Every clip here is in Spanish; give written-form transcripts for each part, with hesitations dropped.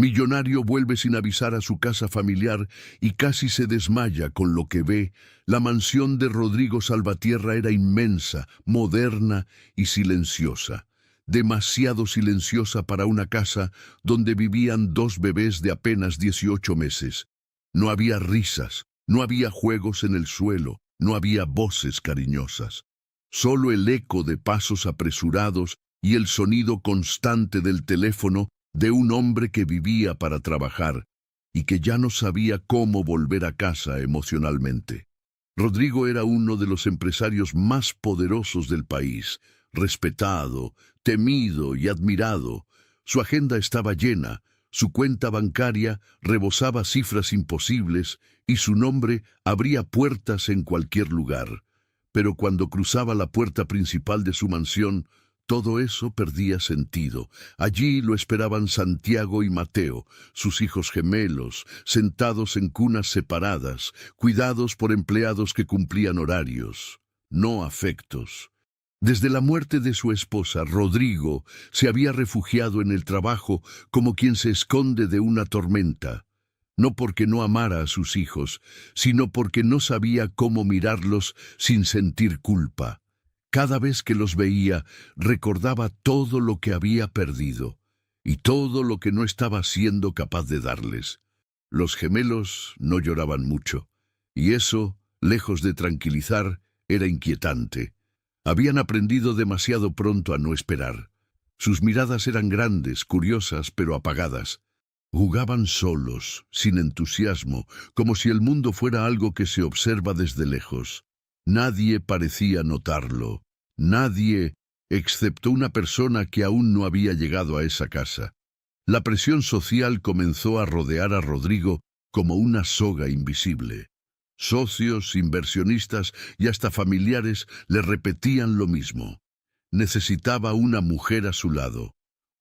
Millonario vuelve sin avisar a su casa familiar y casi se desmaya con lo que ve. La mansión de Rodrigo Salvatierra era inmensa, moderna y silenciosa. Demasiado silenciosa para una casa donde vivían dos bebés de apenas 18 meses. No había risas, no había juegos en el suelo, no había voces cariñosas. Solo el eco de pasos apresurados y el sonido constante del teléfono de un hombre que vivía para trabajar y que ya no sabía cómo volver a casa emocionalmente. Rodrigo era uno de los empresarios más poderosos del país, respetado, temido y admirado. Su agenda estaba llena, su cuenta bancaria rebosaba cifras imposibles y su nombre abría puertas en cualquier lugar. Pero cuando cruzaba la puerta principal de su mansión, todo eso perdía sentido. Allí lo esperaban Santiago y Mateo, sus hijos gemelos, sentados en cunas separadas, cuidados por empleados que cumplían horarios, no afectos. Desde la muerte de su esposa, Rodrigo se había refugiado en el trabajo como quien se esconde de una tormenta. No porque no amara a sus hijos, sino porque no sabía cómo mirarlos sin sentir culpa. Cada vez que los veía, recordaba todo lo que había perdido y todo lo que no estaba siendo capaz de darles. Los gemelos no lloraban mucho, y eso, lejos de tranquilizar, era inquietante. Habían aprendido demasiado pronto a no esperar. Sus miradas eran grandes, curiosas, pero apagadas. Jugaban solos, sin entusiasmo, como si el mundo fuera algo que se observa desde lejos. Nadie parecía notarlo. Nadie, excepto una persona que aún no había llegado a esa casa. La presión social comenzó a rodear a Rodrigo como una soga invisible. Socios, inversionistas y hasta familiares le repetían lo mismo. Necesitaba una mujer a su lado,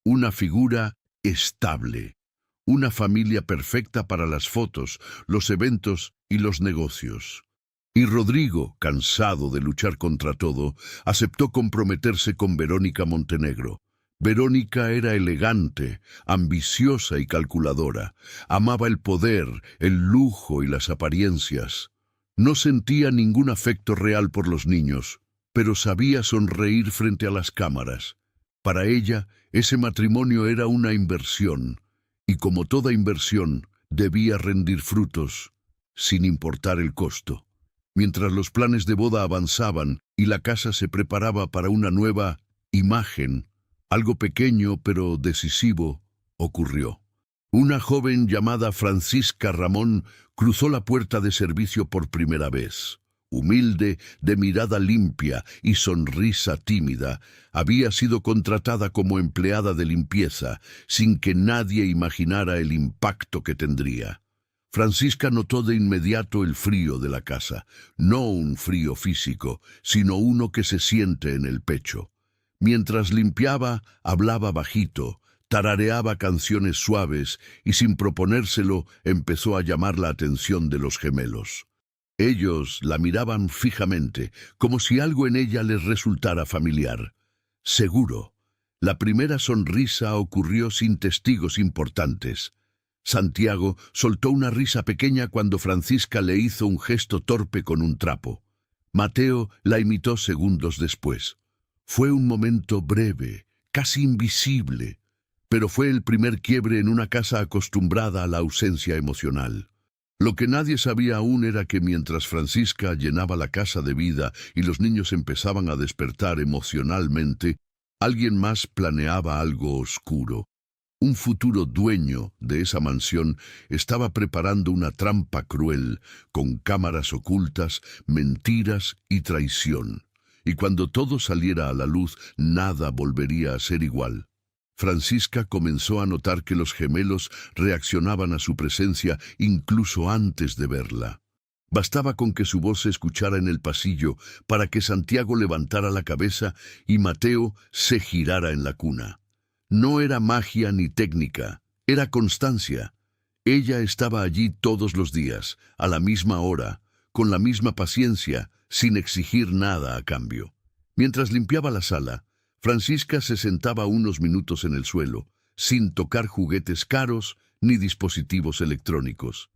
una figura estable, una familia perfecta para las fotos, los eventos y los negocios. Y Rodrigo, cansado de luchar contra todo, aceptó comprometerse con Verónica Montenegro. Verónica era elegante, ambiciosa y calculadora. Amaba el poder, el lujo y las apariencias. No sentía ningún afecto real por los niños, pero sabía sonreír frente a las cámaras. Para ella, ese matrimonio era una inversión, y como toda inversión, debía rendir frutos, sin importar el costo. Mientras los planes de boda avanzaban y la casa se preparaba para una nueva imagen, algo pequeño pero decisivo ocurrió. Una joven llamada Francisca Ramón cruzó la puerta de servicio por primera vez. Humilde, de mirada limpia y sonrisa tímida, había sido contratada como empleada de limpieza, sin que nadie imaginara el impacto que tendría. Francisca notó de inmediato el frío de la casa, no un frío físico, sino uno que se siente en el pecho. Mientras limpiaba, hablaba bajito, tarareaba canciones suaves y sin proponérselo empezó a llamar la atención de los gemelos. Ellos la miraban fijamente, como si algo en ella les resultara familiar. Seguro, la primera sonrisa ocurrió sin testigos importantes. Santiago soltó una risa pequeña cuando Francisca le hizo un gesto torpe con un trapo. Mateo la imitó segundos después. Fue un momento breve, casi invisible, pero fue el primer quiebre en una casa acostumbrada a la ausencia emocional. Lo que nadie sabía aún era que mientras Francisca llenaba la casa de vida y los niños empezaban a despertar emocionalmente, alguien más planeaba algo oscuro. Un futuro dueño de esa mansión estaba preparando una trampa cruel, con cámaras ocultas, mentiras y traición. Y cuando todo saliera a la luz, nada volvería a ser igual. Francisca comenzó a notar que los gemelos reaccionaban a su presencia incluso antes de verla. Bastaba con que su voz se escuchara en el pasillo para que Santiago levantara la cabeza y Mateo se girara en la cuna. No era magia ni técnica, era constancia. Ella estaba allí todos los días, a la misma hora, con la misma paciencia, sin exigir nada a cambio. Mientras limpiaba la sala, Francisca se sentaba unos minutos en el suelo, sin tocar juguetes caros ni dispositivos electrónicos.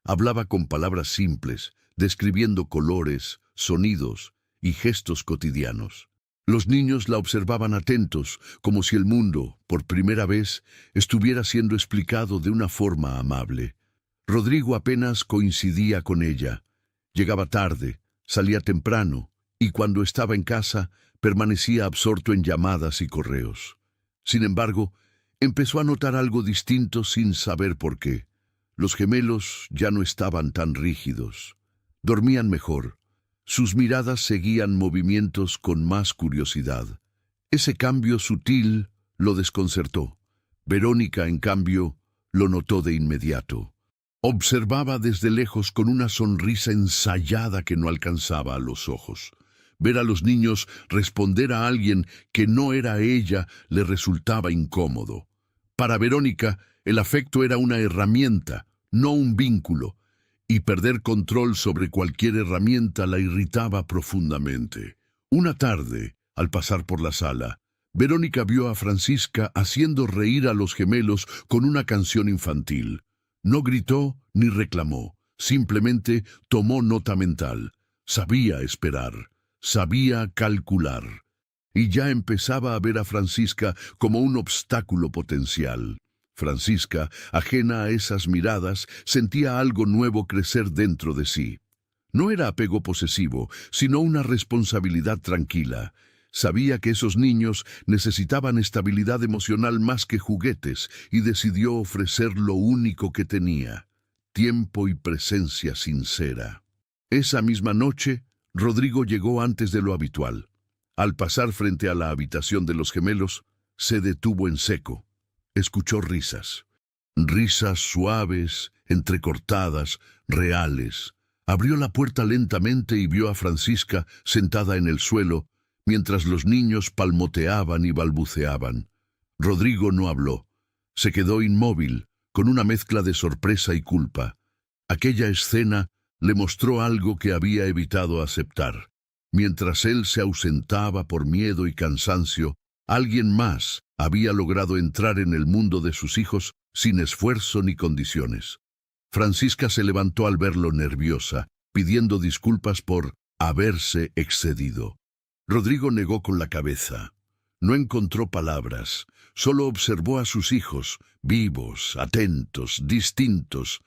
Hablaba con palabras simples, describiendo colores, sonidos y gestos cotidianos. Los niños la observaban atentos, como si el mundo, por primera vez, estuviera siendo explicado de una forma amable. Rodrigo apenas coincidía con ella. Llegaba tarde, salía temprano, y cuando estaba en casa, permanecía absorto en llamadas y correos. Sin embargo, empezó a notar algo distinto sin saber por qué. Los gemelos ya no estaban tan rígidos. Dormían mejor. Sus miradas seguían movimientos con más curiosidad. Ese cambio sutil lo desconcertó. Verónica, en cambio, lo notó de inmediato. Observaba desde lejos con una sonrisa ensayada que no alcanzaba a los ojos. Ver a los niños responder a alguien que no era ella le resultaba incómodo. Para Verónica, el afecto era una herramienta, no un vínculo, y perder control sobre cualquier herramienta la irritaba profundamente. Una tarde, al pasar por la sala, Verónica vio a Francisca haciendo reír a los gemelos con una canción infantil. No gritó ni reclamó, simplemente tomó nota mental. Sabía esperar, sabía calcular, y ya empezaba a ver a Francisca como un obstáculo potencial. Francisca, ajena a esas miradas, sentía algo nuevo crecer dentro de sí. No era apego posesivo, sino una responsabilidad tranquila. Sabía que esos niños necesitaban estabilidad emocional más que juguetes y decidió ofrecer lo único que tenía: tiempo y presencia sincera. Esa misma noche, Rodrigo llegó antes de lo habitual. Al pasar frente a la habitación de los gemelos, se detuvo en seco. Escuchó risas. Risas suaves, entrecortadas, reales. Abrió la puerta lentamente y vio a Francisca sentada en el suelo, mientras los niños palmoteaban y balbuceaban. Rodrigo no habló. Se quedó inmóvil, con una mezcla de sorpresa y culpa. Aquella escena le mostró algo que había evitado aceptar. Mientras él se ausentaba por miedo y cansancio, alguien más había logrado entrar en el mundo de sus hijos sin esfuerzo ni condiciones. Francisca se levantó al verlo nerviosa, pidiendo disculpas por haberse excedido. Rodrigo negó con la cabeza. No encontró palabras, solo observó a sus hijos, vivos, atentos, distintos,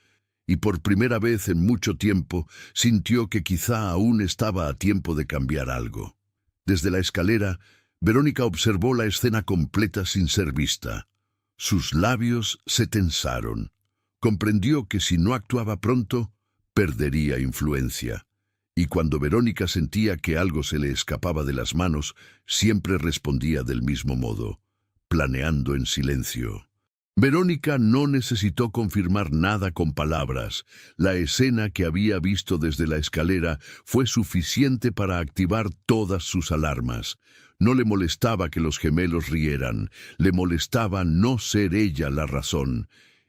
y por primera vez en mucho tiempo sintió que quizá aún estaba a tiempo de cambiar algo. Desde la escalera, Verónica observó la escena completa sin ser vista. Sus labios se tensaron. Comprendió que si no actuaba pronto, perdería influencia. Y cuando Verónica sentía que algo se le escapaba de las manos, siempre respondía del mismo modo, planeando en silencio. Verónica no necesitó confirmar nada con palabras. La escena que había visto desde la escalera fue suficiente para activar todas sus alarmas. No le molestaba que los gemelos rieran, le molestaba no ser ella la razón.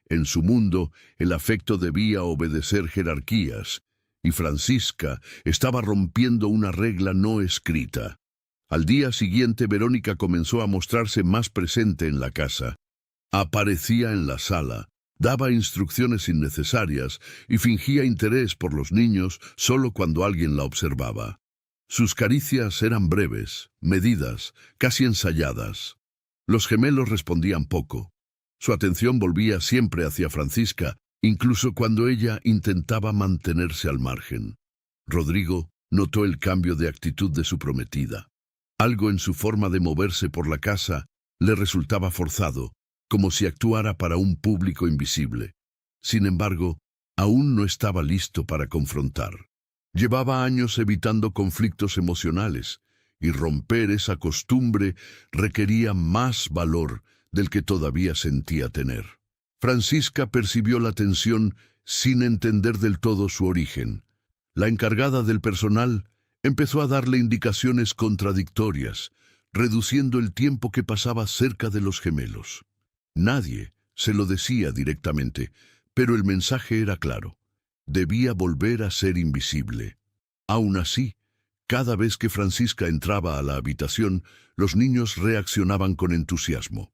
En su mundo, el afecto debía obedecer jerarquías, y Francisca estaba rompiendo una regla no escrita. Al día siguiente, Verónica comenzó a mostrarse más presente en la casa. Aparecía en la sala, daba instrucciones innecesarias y fingía interés por los niños solo cuando alguien la observaba. Sus caricias eran breves, medidas, casi ensayadas. Los gemelos respondían poco. Su atención volvía siempre hacia Francisca, incluso cuando ella intentaba mantenerse al margen. Rodrigo notó el cambio de actitud de su prometida. Algo en su forma de moverse por la casa le resultaba forzado, como si actuara para un público invisible. Sin embargo, aún no estaba listo para confrontar. Llevaba años evitando conflictos emocionales, y romper esa costumbre requería más valor del que todavía sentía tener. Francisca percibió la tensión sin entender del todo su origen. La encargada del personal empezó a darle indicaciones contradictorias, reduciendo el tiempo que pasaba cerca de los gemelos. Nadie se lo decía directamente, pero el mensaje era claro. Debía volver a ser invisible. Aún así, cada vez que Francisca entraba a la habitación, los niños reaccionaban con entusiasmo.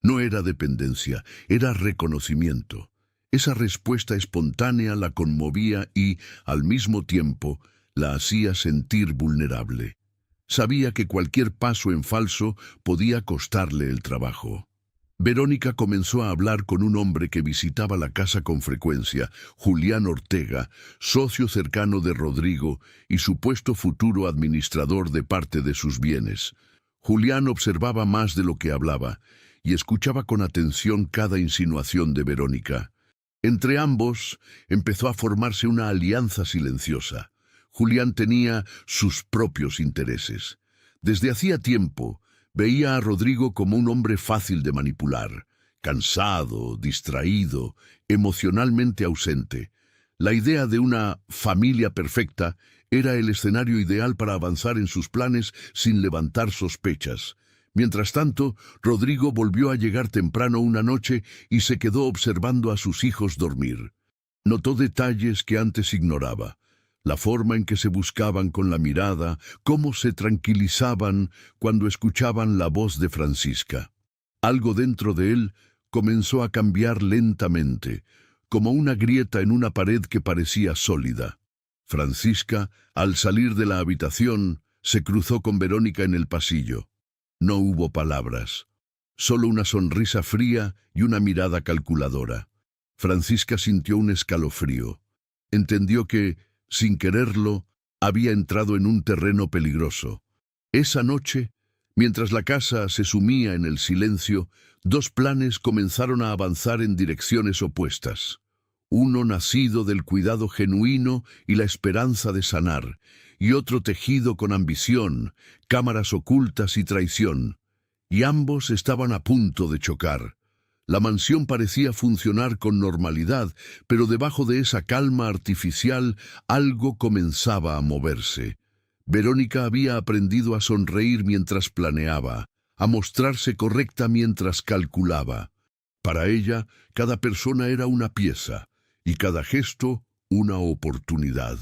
No era dependencia, era reconocimiento. Esa respuesta espontánea la conmovía y, al mismo tiempo, la hacía sentir vulnerable. Sabía que cualquier paso en falso podía costarle el trabajo. Verónica comenzó a hablar con un hombre que visitaba la casa con frecuencia, Julián Ortega, socio cercano de Rodrigo y supuesto futuro administrador de parte de sus bienes. Julián observaba más de lo que hablaba y escuchaba con atención cada insinuación de Verónica. Entre ambos empezó a formarse una alianza silenciosa. Julián tenía sus propios intereses. Desde hacía tiempo, veía a Rodrigo como un hombre fácil de manipular, cansado, distraído, emocionalmente ausente. La idea de una familia perfecta era el escenario ideal para avanzar en sus planes sin levantar sospechas. Mientras tanto, Rodrigo volvió a llegar temprano una noche y se quedó observando a sus hijos dormir. Notó detalles que antes ignoraba. La forma en que se buscaban con la mirada, cómo se tranquilizaban cuando escuchaban la voz de Francisca. Algo dentro de él comenzó a cambiar lentamente, como una grieta en una pared que parecía sólida. Francisca, al salir de la habitación, se cruzó con Verónica en el pasillo. No hubo palabras, solo una sonrisa fría y una mirada calculadora. Francisca sintió un escalofrío. Entendió que, sin quererlo, había entrado en un terreno peligroso. Esa noche, mientras la casa se sumía en el silencio, dos planes comenzaron a avanzar en direcciones opuestas. Uno nacido del cuidado genuino y la esperanza de sanar, y otro tejido con ambición, cámaras ocultas y traición. Y ambos estaban a punto de chocar. La mansión parecía funcionar con normalidad, pero debajo de esa calma artificial algo comenzaba a moverse. Verónica había aprendido a sonreír mientras planeaba, a mostrarse correcta mientras calculaba. Para ella, cada persona era una pieza, y cada gesto una oportunidad.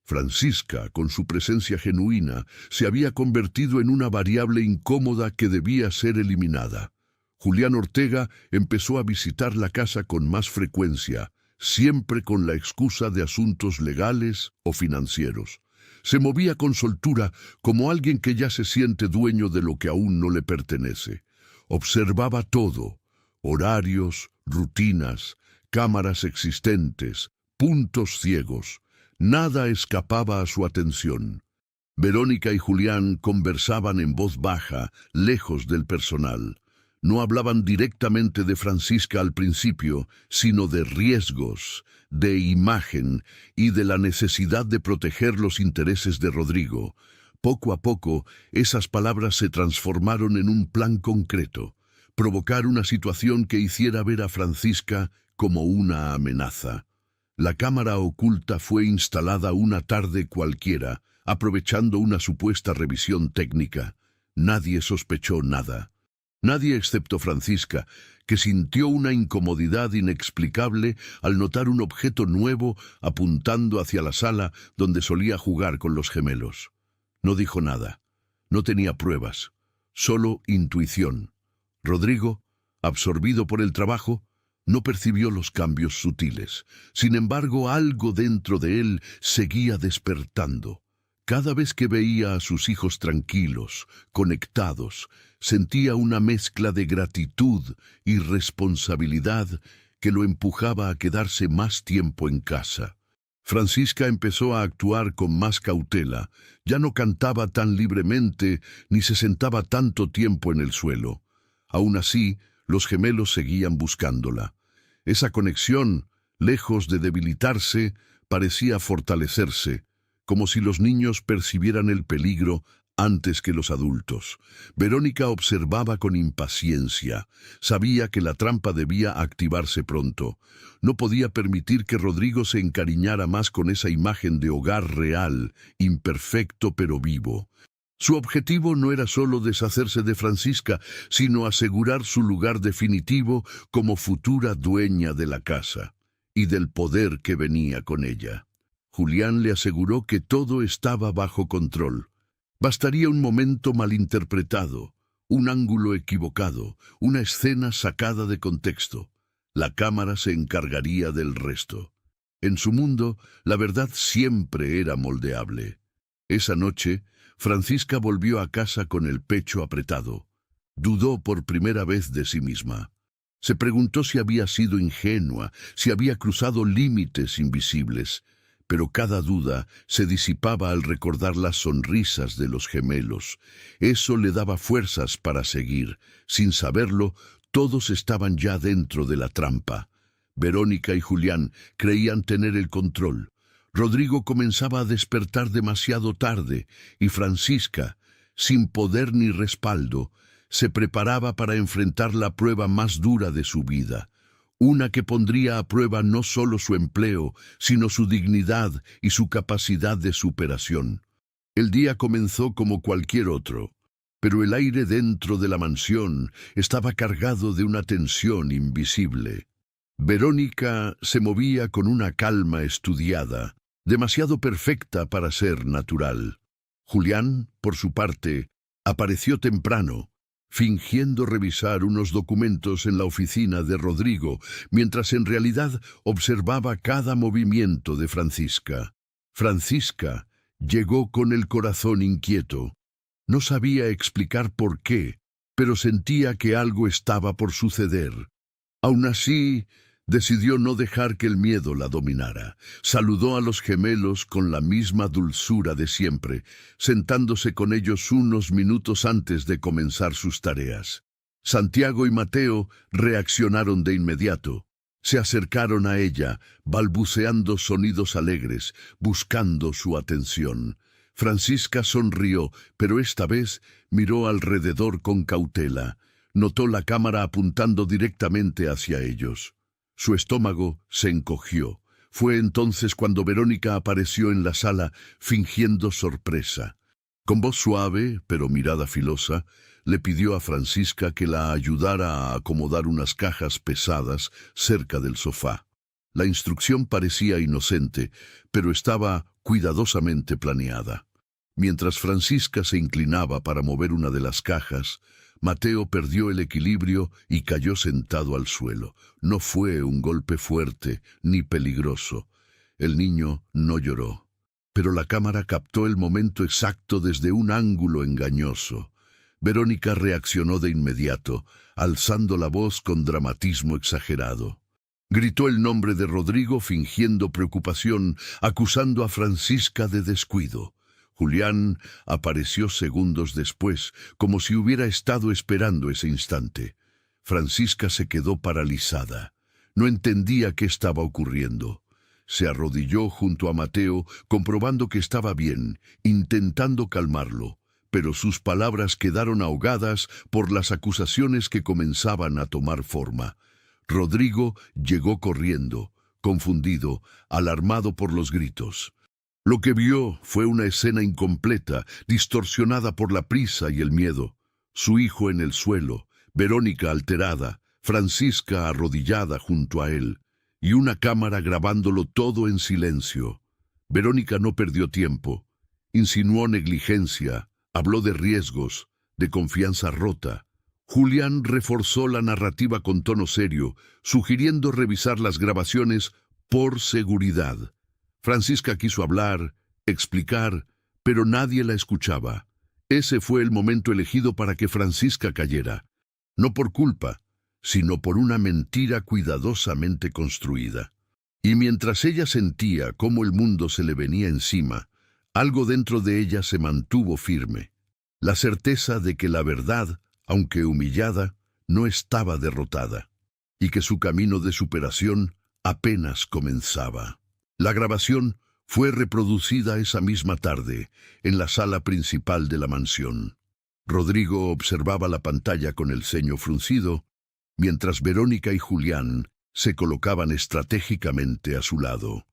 Francisca, con su presencia genuina, se había convertido en una variable incómoda que debía ser eliminada. Julián Ortega empezó a visitar la casa con más frecuencia, siempre con la excusa de asuntos legales o financieros. Se movía con soltura como alguien que ya se siente dueño de lo que aún no le pertenece. Observaba todo: horarios, rutinas, cámaras existentes, puntos ciegos. Nada escapaba a su atención. Verónica y Julián conversaban en voz baja, lejos del personal. No hablaban directamente de Francisca al principio, sino de riesgos, de imagen y de la necesidad de proteger los intereses de Rodrigo. Poco a poco, esas palabras se transformaron en un plan concreto: provocar una situación que hiciera ver a Francisca como una amenaza. La cámara oculta fue instalada una tarde cualquiera, aprovechando una supuesta revisión técnica. Nadie sospechó nada. Nadie excepto Francisca, que sintió una incomodidad inexplicable al notar un objeto nuevo apuntando hacia la sala donde solía jugar con los gemelos. No dijo nada. No tenía pruebas, solo intuición. Rodrigo, absorbido por el trabajo, no percibió los cambios sutiles. Sin embargo, algo dentro de él seguía despertando. Cada vez que veía a sus hijos tranquilos, conectados, sentía una mezcla de gratitud y responsabilidad que lo empujaba a quedarse más tiempo en casa. Francisca empezó a actuar con más cautela. Ya no cantaba tan libremente ni se sentaba tanto tiempo en el suelo. Aún así, los gemelos seguían buscándola. Esa conexión, lejos de debilitarse, parecía fortalecerse, como si los niños percibieran el peligro antes que los adultos. Verónica observaba con impaciencia. Sabía que la trampa debía activarse pronto. No podía permitir que Rodrigo se encariñara más con esa imagen de hogar real, imperfecto pero vivo. Su objetivo no era solo deshacerse de Francisca, sino asegurar su lugar definitivo como futura dueña de la casa y del poder que venía con ella. Julián le aseguró que todo estaba bajo control. Bastaría un momento malinterpretado, un ángulo equivocado, una escena sacada de contexto. La cámara se encargaría del resto. En su mundo, la verdad siempre era moldeable. Esa noche, Francisca volvió a casa con el pecho apretado. Dudó por primera vez de sí misma. Se preguntó si había sido ingenua, si había cruzado límites invisibles, pero cada duda se disipaba al recordar las sonrisas de los gemelos. Eso le daba fuerzas para seguir. Sin saberlo, todos estaban ya dentro de la trampa. Verónica y Julián creían tener el control. Rodrigo comenzaba a despertar demasiado tarde y Francisca, sin poder ni respaldo, se preparaba para enfrentar la prueba más dura de su vida, una que pondría a prueba no solo su empleo, sino su dignidad y su capacidad de superación. El día comenzó como cualquier otro, pero el aire dentro de la mansión estaba cargado de una tensión invisible. Verónica se movía con una calma estudiada, demasiado perfecta para ser natural. Julián, por su parte, apareció temprano, fingiendo revisar unos documentos en la oficina de Rodrigo, mientras en realidad observaba cada movimiento de Francisca. Francisca llegó con el corazón inquieto. No sabía explicar por qué, pero sentía que algo estaba por suceder. Aún así, decidió no dejar que el miedo la dominara. Saludó a los gemelos con la misma dulzura de siempre, sentándose con ellos unos minutos antes de comenzar sus tareas. Santiago y Mateo reaccionaron de inmediato. Se acercaron a ella, balbuceando sonidos alegres, buscando su atención. Francisca sonrió, pero esta vez miró alrededor con cautela. Notó la cámara apuntando directamente hacia ellos. Su estómago se encogió. Fue entonces cuando Verónica apareció en la sala, fingiendo sorpresa. Con voz suave, pero mirada filosa, le pidió a Francisca que la ayudara a acomodar unas cajas pesadas cerca del sofá. La instrucción parecía inocente, pero estaba cuidadosamente planeada. Mientras Francisca se inclinaba para mover una de las cajas, Mateo perdió el equilibrio y cayó sentado al suelo. No fue un golpe fuerte ni peligroso. El niño no lloró. Pero la cámara captó el momento exacto desde un ángulo engañoso. Verónica reaccionó de inmediato, alzando la voz con dramatismo exagerado. Gritó el nombre de Rodrigo fingiendo preocupación, acusando a Francisca de descuido. Julián apareció segundos después, como si hubiera estado esperando ese instante. Francisca se quedó paralizada. No entendía qué estaba ocurriendo. Se arrodilló junto a Mateo, comprobando que estaba bien, intentando calmarlo, pero sus palabras quedaron ahogadas por las acusaciones que comenzaban a tomar forma. Rodrigo llegó corriendo, confundido, alarmado por los gritos. Lo que vio fue una escena incompleta, distorsionada por la prisa y el miedo. Su hijo en el suelo, Verónica alterada, Francisca arrodillada junto a él, y una cámara grabándolo todo en silencio. Verónica no perdió tiempo. Insinuó negligencia, habló de riesgos, de confianza rota. Julián reforzó la narrativa con tono serio, sugiriendo revisar las grabaciones por seguridad. Francisca quiso hablar, explicar, pero nadie la escuchaba. Ese fue el momento elegido para que Francisca cayera, no por culpa, sino por una mentira cuidadosamente construida. Y mientras ella sentía cómo el mundo se le venía encima, algo dentro de ella se mantuvo firme. La certeza de que la verdad, aunque humillada, no estaba derrotada, y que su camino de superación apenas comenzaba. La grabación fue reproducida esa misma tarde en la sala principal de la mansión. Rodrigo observaba la pantalla con el ceño fruncido, mientras Verónica y Julián se colocaban estratégicamente a su lado.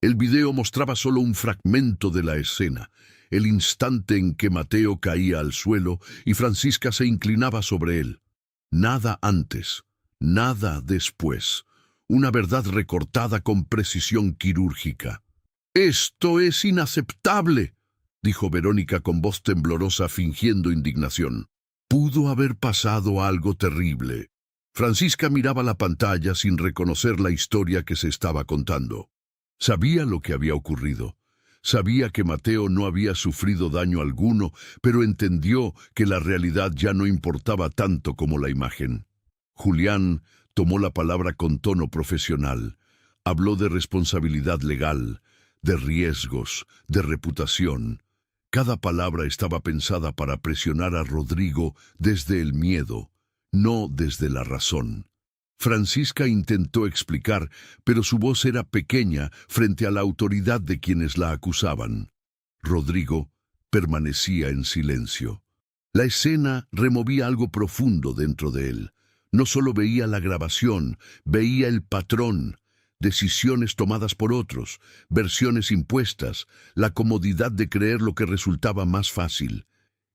El video mostraba solo un fragmento de la escena, el instante en que Mateo caía al suelo y Francisca se inclinaba sobre él. Nada antes, nada después. Una verdad recortada con precisión quirúrgica. «¡Esto es inaceptable!», dijo Verónica con voz temblorosa fingiendo indignación. «Pudo haber pasado algo terrible. Francisca miraba la pantalla sin reconocer la historia que se estaba contando. Sabía lo que había ocurrido. Sabía que Mateo no había sufrido daño alguno, pero entendió que la realidad ya no importaba tanto como la imagen. Julián tomó la palabra con tono profesional. Habló de responsabilidad legal, de riesgos, de reputación. Cada palabra estaba pensada para presionar a Rodrigo desde el miedo, no desde la razón. Francisca intentó explicar, pero su voz era pequeña frente a la autoridad de quienes la acusaban. Rodrigo permanecía en silencio. La escena removía algo profundo dentro de él. No solo veía la grabación, veía el patrón, decisiones tomadas por otros, versiones impuestas, la comodidad de creer lo que resultaba más fácil.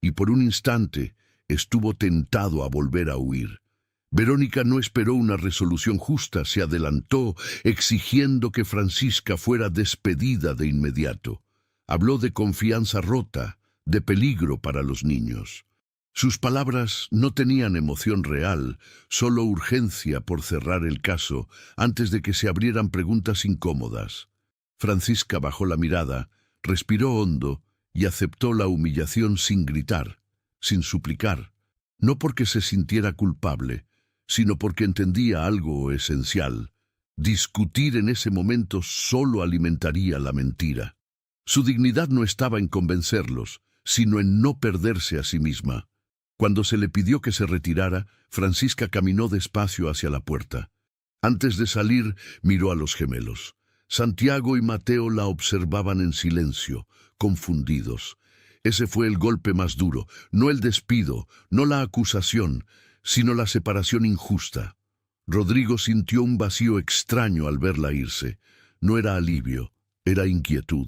Y por un instante estuvo tentado a volver a huir. Verónica no esperó una resolución justa, se adelantó, exigiendo que Francisca fuera despedida de inmediato. Habló de confianza rota, de peligro para los niños. Sus palabras no tenían emoción real, solo urgencia por cerrar el caso antes de que se abrieran preguntas incómodas. Francisca bajó la mirada, respiró hondo y aceptó la humillación sin gritar, sin suplicar, no porque se sintiera culpable, sino porque entendía algo esencial. Discutir en ese momento solo alimentaría la mentira. Su dignidad no estaba en convencerlos, sino en no perderse a sí misma. Cuando se le pidió que se retirara, Francisca caminó despacio hacia la puerta. Antes de salir, miró a los gemelos. Santiago y Mateo la observaban en silencio, confundidos. Ese fue el golpe más duro, no el despido, no la acusación, sino la separación injusta. Rodrigo sintió un vacío extraño al verla irse. No era alivio, era inquietud.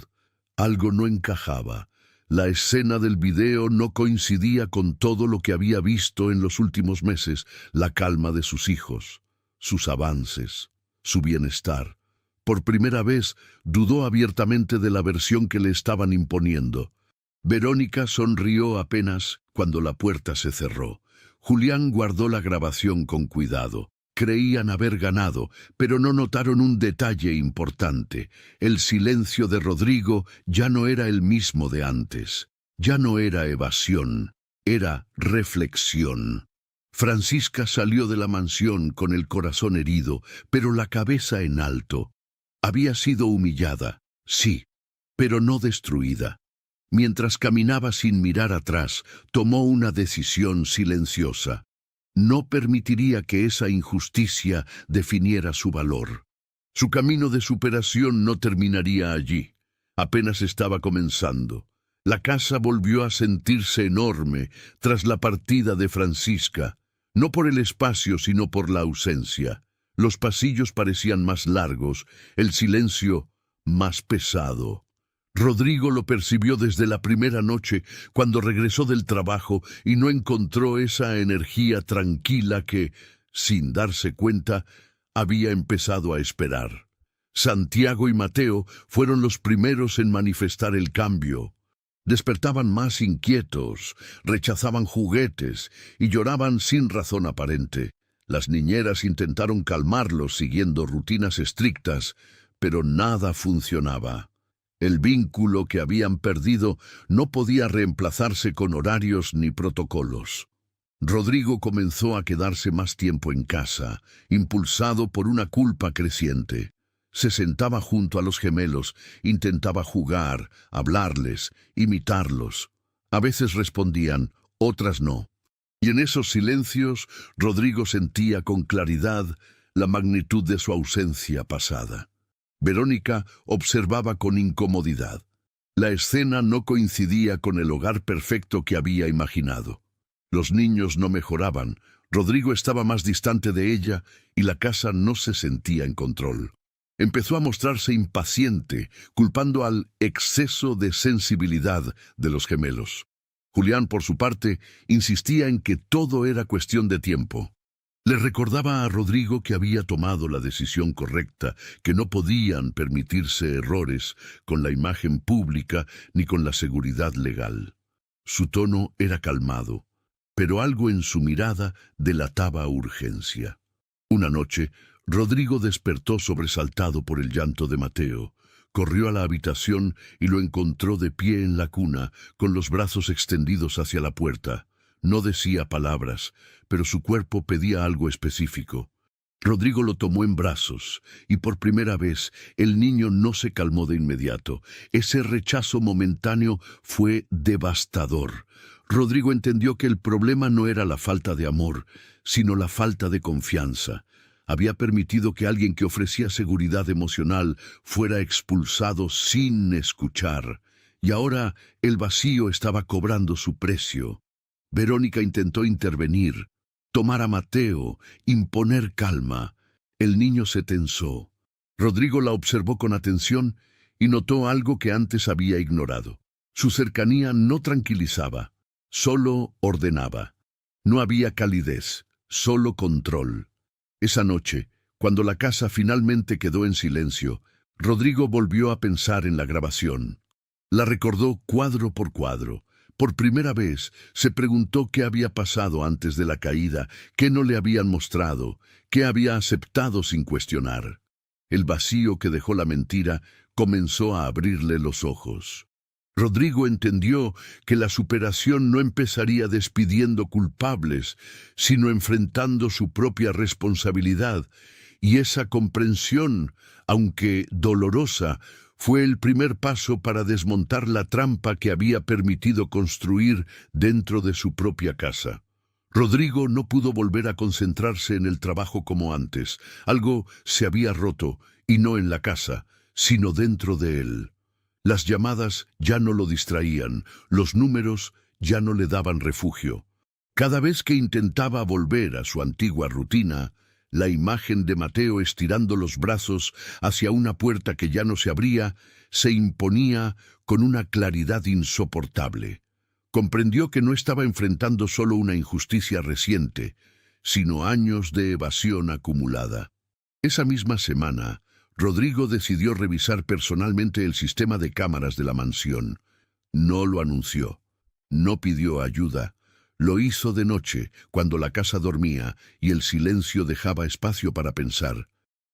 Algo no encajaba. La escena del video no coincidía con todo lo que había visto en los últimos meses, la calma de sus hijos, sus avances, su bienestar. Por primera vez dudó abiertamente de la versión que le estaban imponiendo. Verónica sonrió apenas cuando la puerta se cerró. Julián guardó la grabación con cuidado. Creían haber ganado, pero no notaron un detalle importante. El silencio de Rodrigo ya no era el mismo de antes. Ya no era evasión, era reflexión. Francisca salió de la mansión con el corazón herido, pero la cabeza en alto. Había sido humillada, sí, pero no destruida. Mientras caminaba sin mirar atrás, tomó una decisión silenciosa. No permitiría que esa injusticia definiera su valor. Su camino de superación no terminaría allí. Apenas estaba comenzando. La casa volvió a sentirse enorme tras la partida de Francisca, no por el espacio sino por la ausencia. Los pasillos parecían más largos, el silencio más pesado. Rodrigo lo percibió desde la primera noche, cuando regresó del trabajo y no encontró esa energía tranquila que, sin darse cuenta, había empezado a esperar. Santiago y Mateo fueron los primeros en manifestar el cambio. Despertaban más inquietos, rechazaban juguetes y lloraban sin razón aparente. Las niñeras intentaron calmarlos siguiendo rutinas estrictas, pero nada funcionaba. El vínculo que habían perdido no podía reemplazarse con horarios ni protocolos. Rodrigo comenzó a quedarse más tiempo en casa, impulsado por una culpa creciente. Se sentaba junto a los gemelos, intentaba jugar, hablarles, imitarlos. A veces respondían, otras no. Y en esos silencios, Rodrigo sentía con claridad la magnitud de su ausencia pasada. Verónica observaba con incomodidad. La escena no coincidía con el hogar perfecto que había imaginado. Los niños no mejoraban, Rodrigo estaba más distante de ella y la casa no se sentía en control. Empezó a mostrarse impaciente, culpando al exceso de sensibilidad de los gemelos. Julián, por su parte, insistía en que todo era cuestión de tiempo. Le recordaba a Rodrigo que había tomado la decisión correcta, que no podían permitirse errores con la imagen pública ni con la seguridad legal. Su tono era calmado. pero algo en su mirada delataba urgencia. Una noche, Rodrigo despertó sobresaltado por el llanto de Mateo. Corrió a la habitación y lo encontró de pie en la cuna, con los brazos extendidos hacia la puerta. No decía palabras, pero su cuerpo pedía algo específico. Rodrigo lo tomó en brazos, y por primera vez el niño no se calmó de inmediato. Ese rechazo momentáneo fue devastador. Rodrigo entendió que el problema no era la falta de amor, sino la falta de confianza. Había permitido que alguien que ofrecía seguridad emocional fuera expulsado sin escuchar, y ahora el vacío estaba cobrando su precio. Verónica intentó intervenir, tomar a Mateo, imponer calma. El niño se tensó. Rodrigo la observó con atención y notó algo que antes había ignorado. Su cercanía no tranquilizaba, solo ordenaba. No había calidez, solo control. Esa noche, cuando la casa finalmente quedó en silencio, Rodrigo volvió a pensar en la grabación. La recordó cuadro por cuadro. Por primera vez se preguntó qué había pasado antes de la caída, qué no le habían mostrado, qué había aceptado sin cuestionar. El vacío que dejó la mentira comenzó a abrirle los ojos. Rodrigo entendió que la superación no empezaría despidiendo culpables, sino enfrentando su propia responsabilidad, y esa comprensión, aunque dolorosa, fue el primer paso para desmontar la trampa que había permitido construir dentro de su propia casa. Rodrigo no pudo volver a concentrarse en el trabajo como antes. Algo se había roto, y no en la casa, sino dentro de él. Las llamadas ya no lo distraían, los números ya no le daban refugio. Cada vez que intentaba volver a su antigua rutina, la imagen de Mateo estirando los brazos hacia una puerta que ya no se abría, se imponía con una claridad insoportable. Comprendió que no estaba enfrentando solo una injusticia reciente, sino años de evasión acumulada. Esa misma semana, Rodrigo decidió revisar personalmente el sistema de cámaras de la mansión. No lo anunció, no pidió ayuda. Lo hizo de noche, cuando la casa dormía y el silencio dejaba espacio para pensar.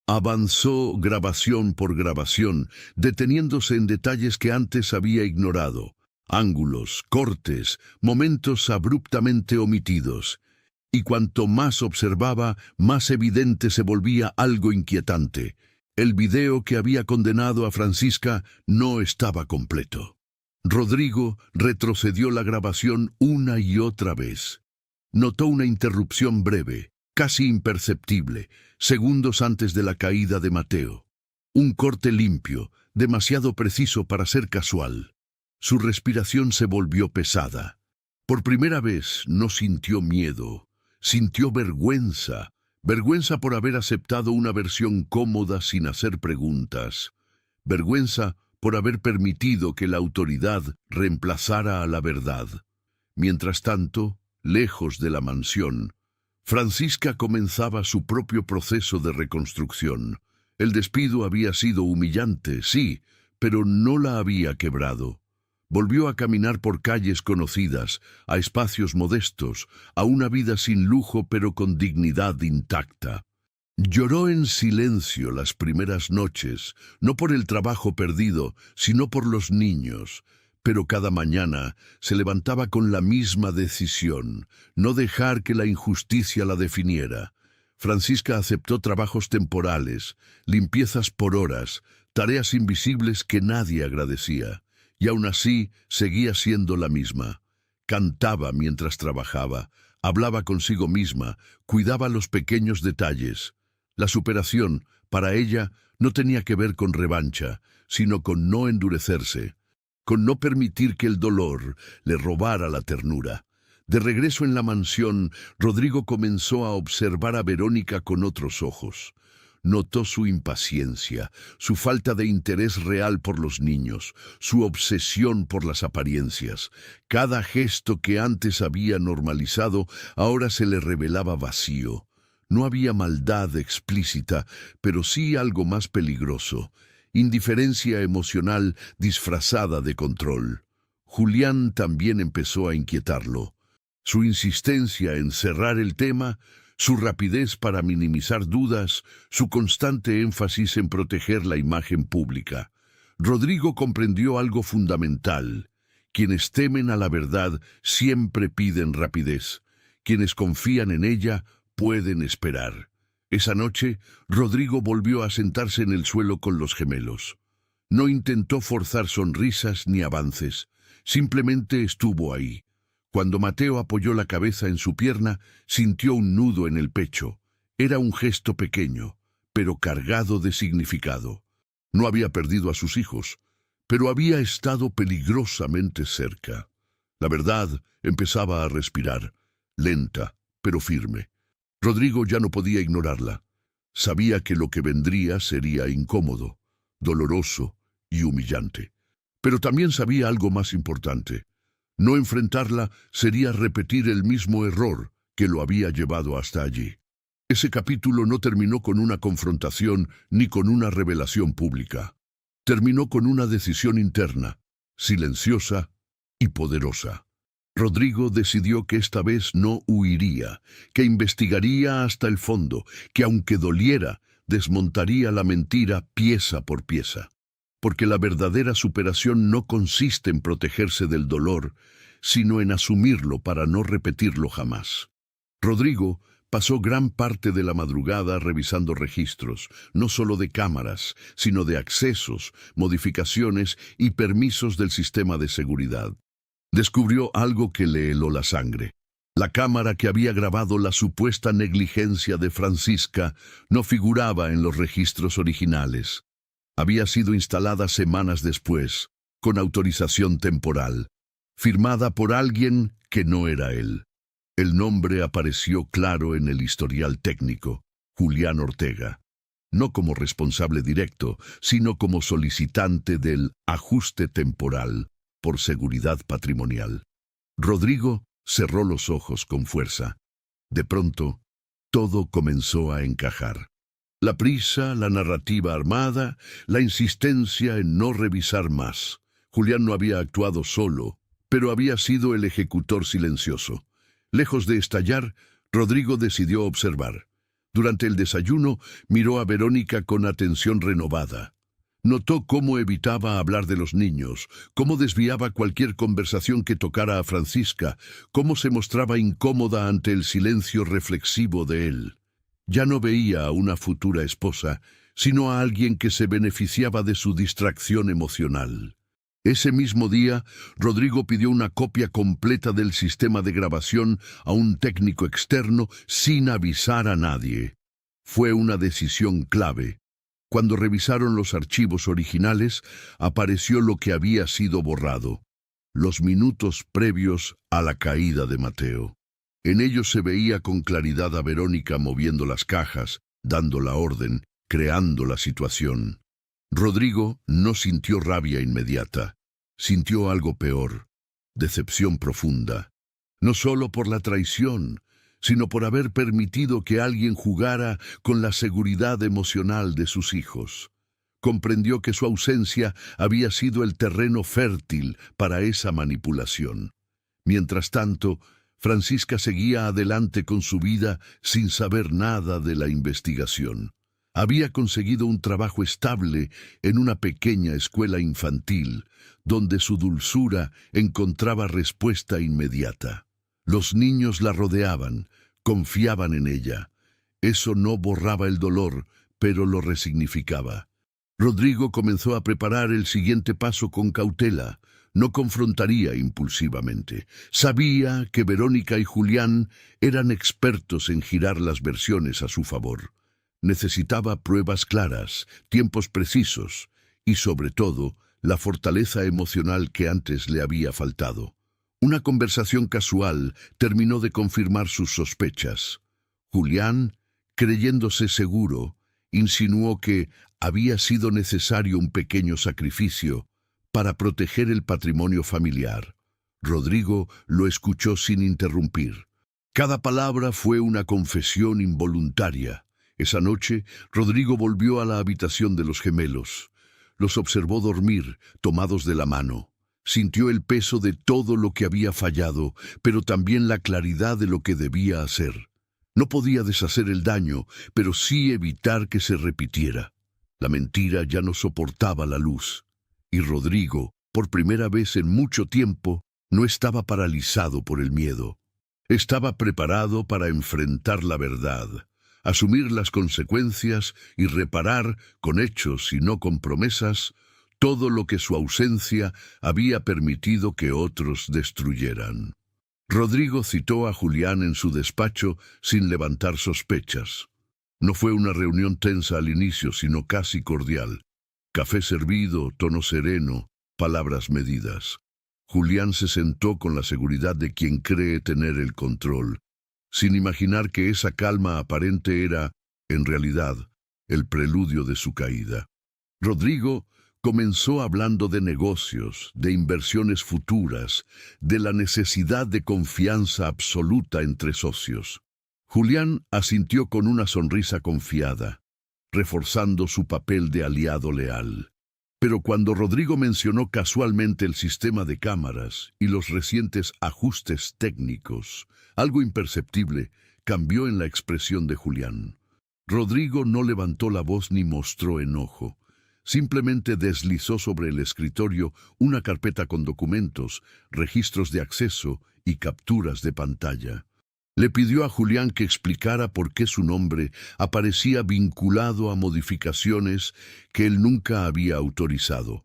Avanzó grabación por grabación, deteniéndose en detalles que antes había ignorado. Ángulos, cortes, momentos abruptamente omitidos. Y cuanto más observaba, más evidente se volvía algo inquietante. El video que había condenado a Francisca no estaba completo. Rodrigo retrocedió la grabación una y otra vez. Notó una interrupción breve, casi imperceptible, segundos antes de la caída de Mateo. Un corte limpio, demasiado preciso para ser casual. Su respiración se volvió pesada. Por primera vez no sintió miedo, sintió vergüenza. Vergüenza por haber aceptado una versión cómoda sin hacer preguntas. Vergüenza por haber permitido que la autoridad reemplazara a la verdad. Mientras tanto, lejos de la mansión, Francisca comenzaba su propio proceso de reconstrucción. El despido había sido humillante, sí, pero no la había quebrado. Volvió a caminar por calles conocidas, a espacios modestos, a una vida sin lujo pero con dignidad intacta. Lloró en silencio las primeras noches, no por el trabajo perdido, sino por los niños, pero cada mañana se levantaba con la misma decisión, no dejar que la injusticia la definiera. Francisca aceptó trabajos temporales, limpiezas por horas, tareas invisibles que nadie agradecía. Y aún así seguía siendo la misma. Cantaba mientras trabajaba, hablaba consigo misma, cuidaba los pequeños detalles. La superación, para ella, no tenía que ver con revancha, sino con no endurecerse, con no permitir que el dolor le robara la ternura. De regreso en la mansión, Rodrigo comenzó a observar a Verónica con otros ojos. Notó su impaciencia, su falta de interés real por los niños, su obsesión por las apariencias. Cada gesto que antes había normalizado ahora se le revelaba vacío. No había maldad explícita, pero sí algo más peligroso: indiferencia emocional disfrazada de control. Julián también empezó a inquietarlo. Su insistencia en cerrar el tema, su rapidez para minimizar dudas, su constante énfasis en proteger la imagen pública. Rodrigo comprendió algo fundamental. Quienes temen a la verdad siempre piden rapidez. Quienes confían en ella pueden esperar. Esa noche, Rodrigo volvió a sentarse en el suelo con los gemelos. No intentó forzar sonrisas ni avances. Simplemente estuvo ahí. Cuando Mateo apoyó la cabeza en su pierna, sintió un nudo en el pecho. Era un gesto pequeño, pero cargado de significado. No había perdido a sus hijos, pero había estado peligrosamente cerca. La verdad empezaba a respirar, lenta, pero firme. Rodrigo ya no podía ignorarla. Sabía que lo que vendría sería incómodo, doloroso y humillante. Pero también sabía algo más importante. No enfrentarla sería repetir el mismo error que lo había llevado hasta allí. Ese capítulo no terminó con una confrontación ni con una revelación pública. Terminó con una decisión interna, silenciosa y poderosa. Rodrigo decidió que esta vez no huiría, que investigaría hasta el fondo, que aunque doliera, desmontaría la mentira pieza por pieza. Porque la verdadera superación no consiste en protegerse del dolor, sino en asumirlo para no repetirlo jamás. Rodrigo pasó gran parte de la madrugada revisando registros, no solo de cámaras, sino de accesos, modificaciones y permisos del sistema de seguridad. Descubrió algo que le heló la sangre. La cámara que había grabado la supuesta negligencia de Francisca no figuraba en los registros originales. Había sido instalada semanas después, con autorización temporal, firmada por alguien que no era él. El nombre apareció claro en el historial técnico, Julián Ortega, no como responsable directo, sino como solicitante del ajuste temporal por seguridad patrimonial. Rodrigo cerró los ojos con fuerza. De pronto, todo comenzó a encajar. La prisa, la narrativa armada, la insistencia en no revisar más. Julián no había actuado solo, pero había sido el ejecutor silencioso. Lejos de estallar, Rodrigo decidió observar. Durante el desayuno, miró a Verónica con atención renovada. Notó cómo evitaba hablar de los niños, cómo desviaba cualquier conversación que tocara a Francisca, cómo se mostraba incómoda ante el silencio reflexivo de él. Ya no veía a una futura esposa, sino a alguien que se beneficiaba de su distracción emocional. Ese mismo día, Rodrigo pidió una copia completa del sistema de grabación a un técnico externo sin avisar a nadie. Fue una decisión clave. Cuando revisaron los archivos originales, apareció lo que había sido borrado: los minutos previos a la caída de Mateo. En ellos se veía con claridad a Verónica moviendo las cajas, dando la orden, creando la situación. Rodrigo no sintió rabia inmediata. Sintió algo peor, decepción profunda. No solo por la traición, sino por haber permitido que alguien jugara con la seguridad emocional de sus hijos. Comprendió que su ausencia había sido el terreno fértil para esa manipulación. Mientras tanto, Francisca seguía adelante con su vida sin saber nada de la investigación. Había conseguido un trabajo estable en una pequeña escuela infantil, donde su dulzura encontraba respuesta inmediata. Los niños la rodeaban, confiaban en ella. Eso no borraba el dolor, pero lo resignificaba. Rodrigo comenzó a preparar el siguiente paso con cautela. No confrontaría impulsivamente. Sabía que Verónica y Julián eran expertos en girar las versiones a su favor. Necesitaba pruebas claras, tiempos precisos y, sobre todo, la fortaleza emocional que antes le había faltado. Una conversación casual terminó de confirmar sus sospechas. Julián, creyéndose seguro, insinuó que había sido necesario un pequeño sacrificio para proteger el patrimonio familiar. Rodrigo lo escuchó sin interrumpir. Cada palabra fue una confesión involuntaria. Esa noche, Rodrigo volvió a la habitación de los gemelos. Los observó dormir, tomados de la mano. Sintió el peso de todo lo que había fallado, pero también la claridad de lo que debía hacer. No podía deshacer el daño, pero sí evitar que se repitiera. La mentira ya no soportaba la luz. Y Rodrigo, por primera vez en mucho tiempo, no estaba paralizado por el miedo. Estaba preparado para enfrentar la verdad, asumir las consecuencias y reparar, con hechos y no con promesas, todo lo que su ausencia había permitido que otros destruyeran. Rodrigo citó a Julián en su despacho sin levantar sospechas. No fue una reunión tensa al inicio, sino casi cordial. Café servido, tono sereno, palabras medidas. Julián se sentó con la seguridad de quien cree tener el control, sin imaginar que esa calma aparente era, en realidad, el preludio de su caída. Rodrigo comenzó hablando de negocios, de inversiones futuras, de la necesidad de confianza absoluta entre socios. Julián asintió con una sonrisa confiada, reforzando su papel de aliado leal. Pero cuando Rodrigo mencionó casualmente el sistema de cámaras y los recientes ajustes técnicos, algo imperceptible cambió en la expresión de Julián. Rodrigo no levantó la voz ni mostró enojo. Simplemente deslizó sobre el escritorio una carpeta con documentos, registros de acceso y capturas de pantalla. Le pidió a Julián que explicara por qué su nombre aparecía vinculado a modificaciones que él nunca había autorizado.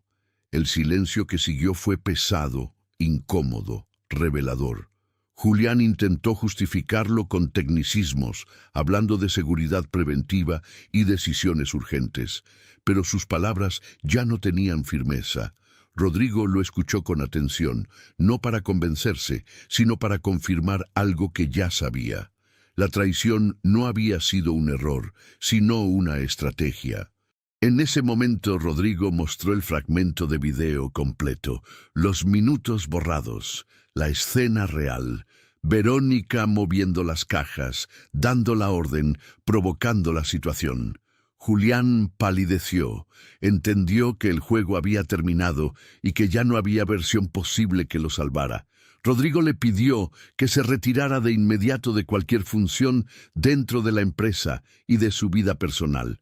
El silencio que siguió fue pesado, incómodo, revelador. Julián intentó justificarlo con tecnicismos, hablando de seguridad preventiva y decisiones urgentes, pero sus palabras ya no tenían firmeza. Rodrigo lo escuchó con atención, no para convencerse, sino para confirmar algo que ya sabía. La traición no había sido un error, sino una estrategia. En ese momento Rodrigo mostró el fragmento de video completo, los minutos borrados, la escena real, Verónica moviendo las cajas, dando la orden, provocando la situación. Julián palideció, entendió que el juego había terminado y que ya no había versión posible que lo salvara. Rodrigo le pidió que se retirara de inmediato de cualquier función dentro de la empresa y de su vida personal.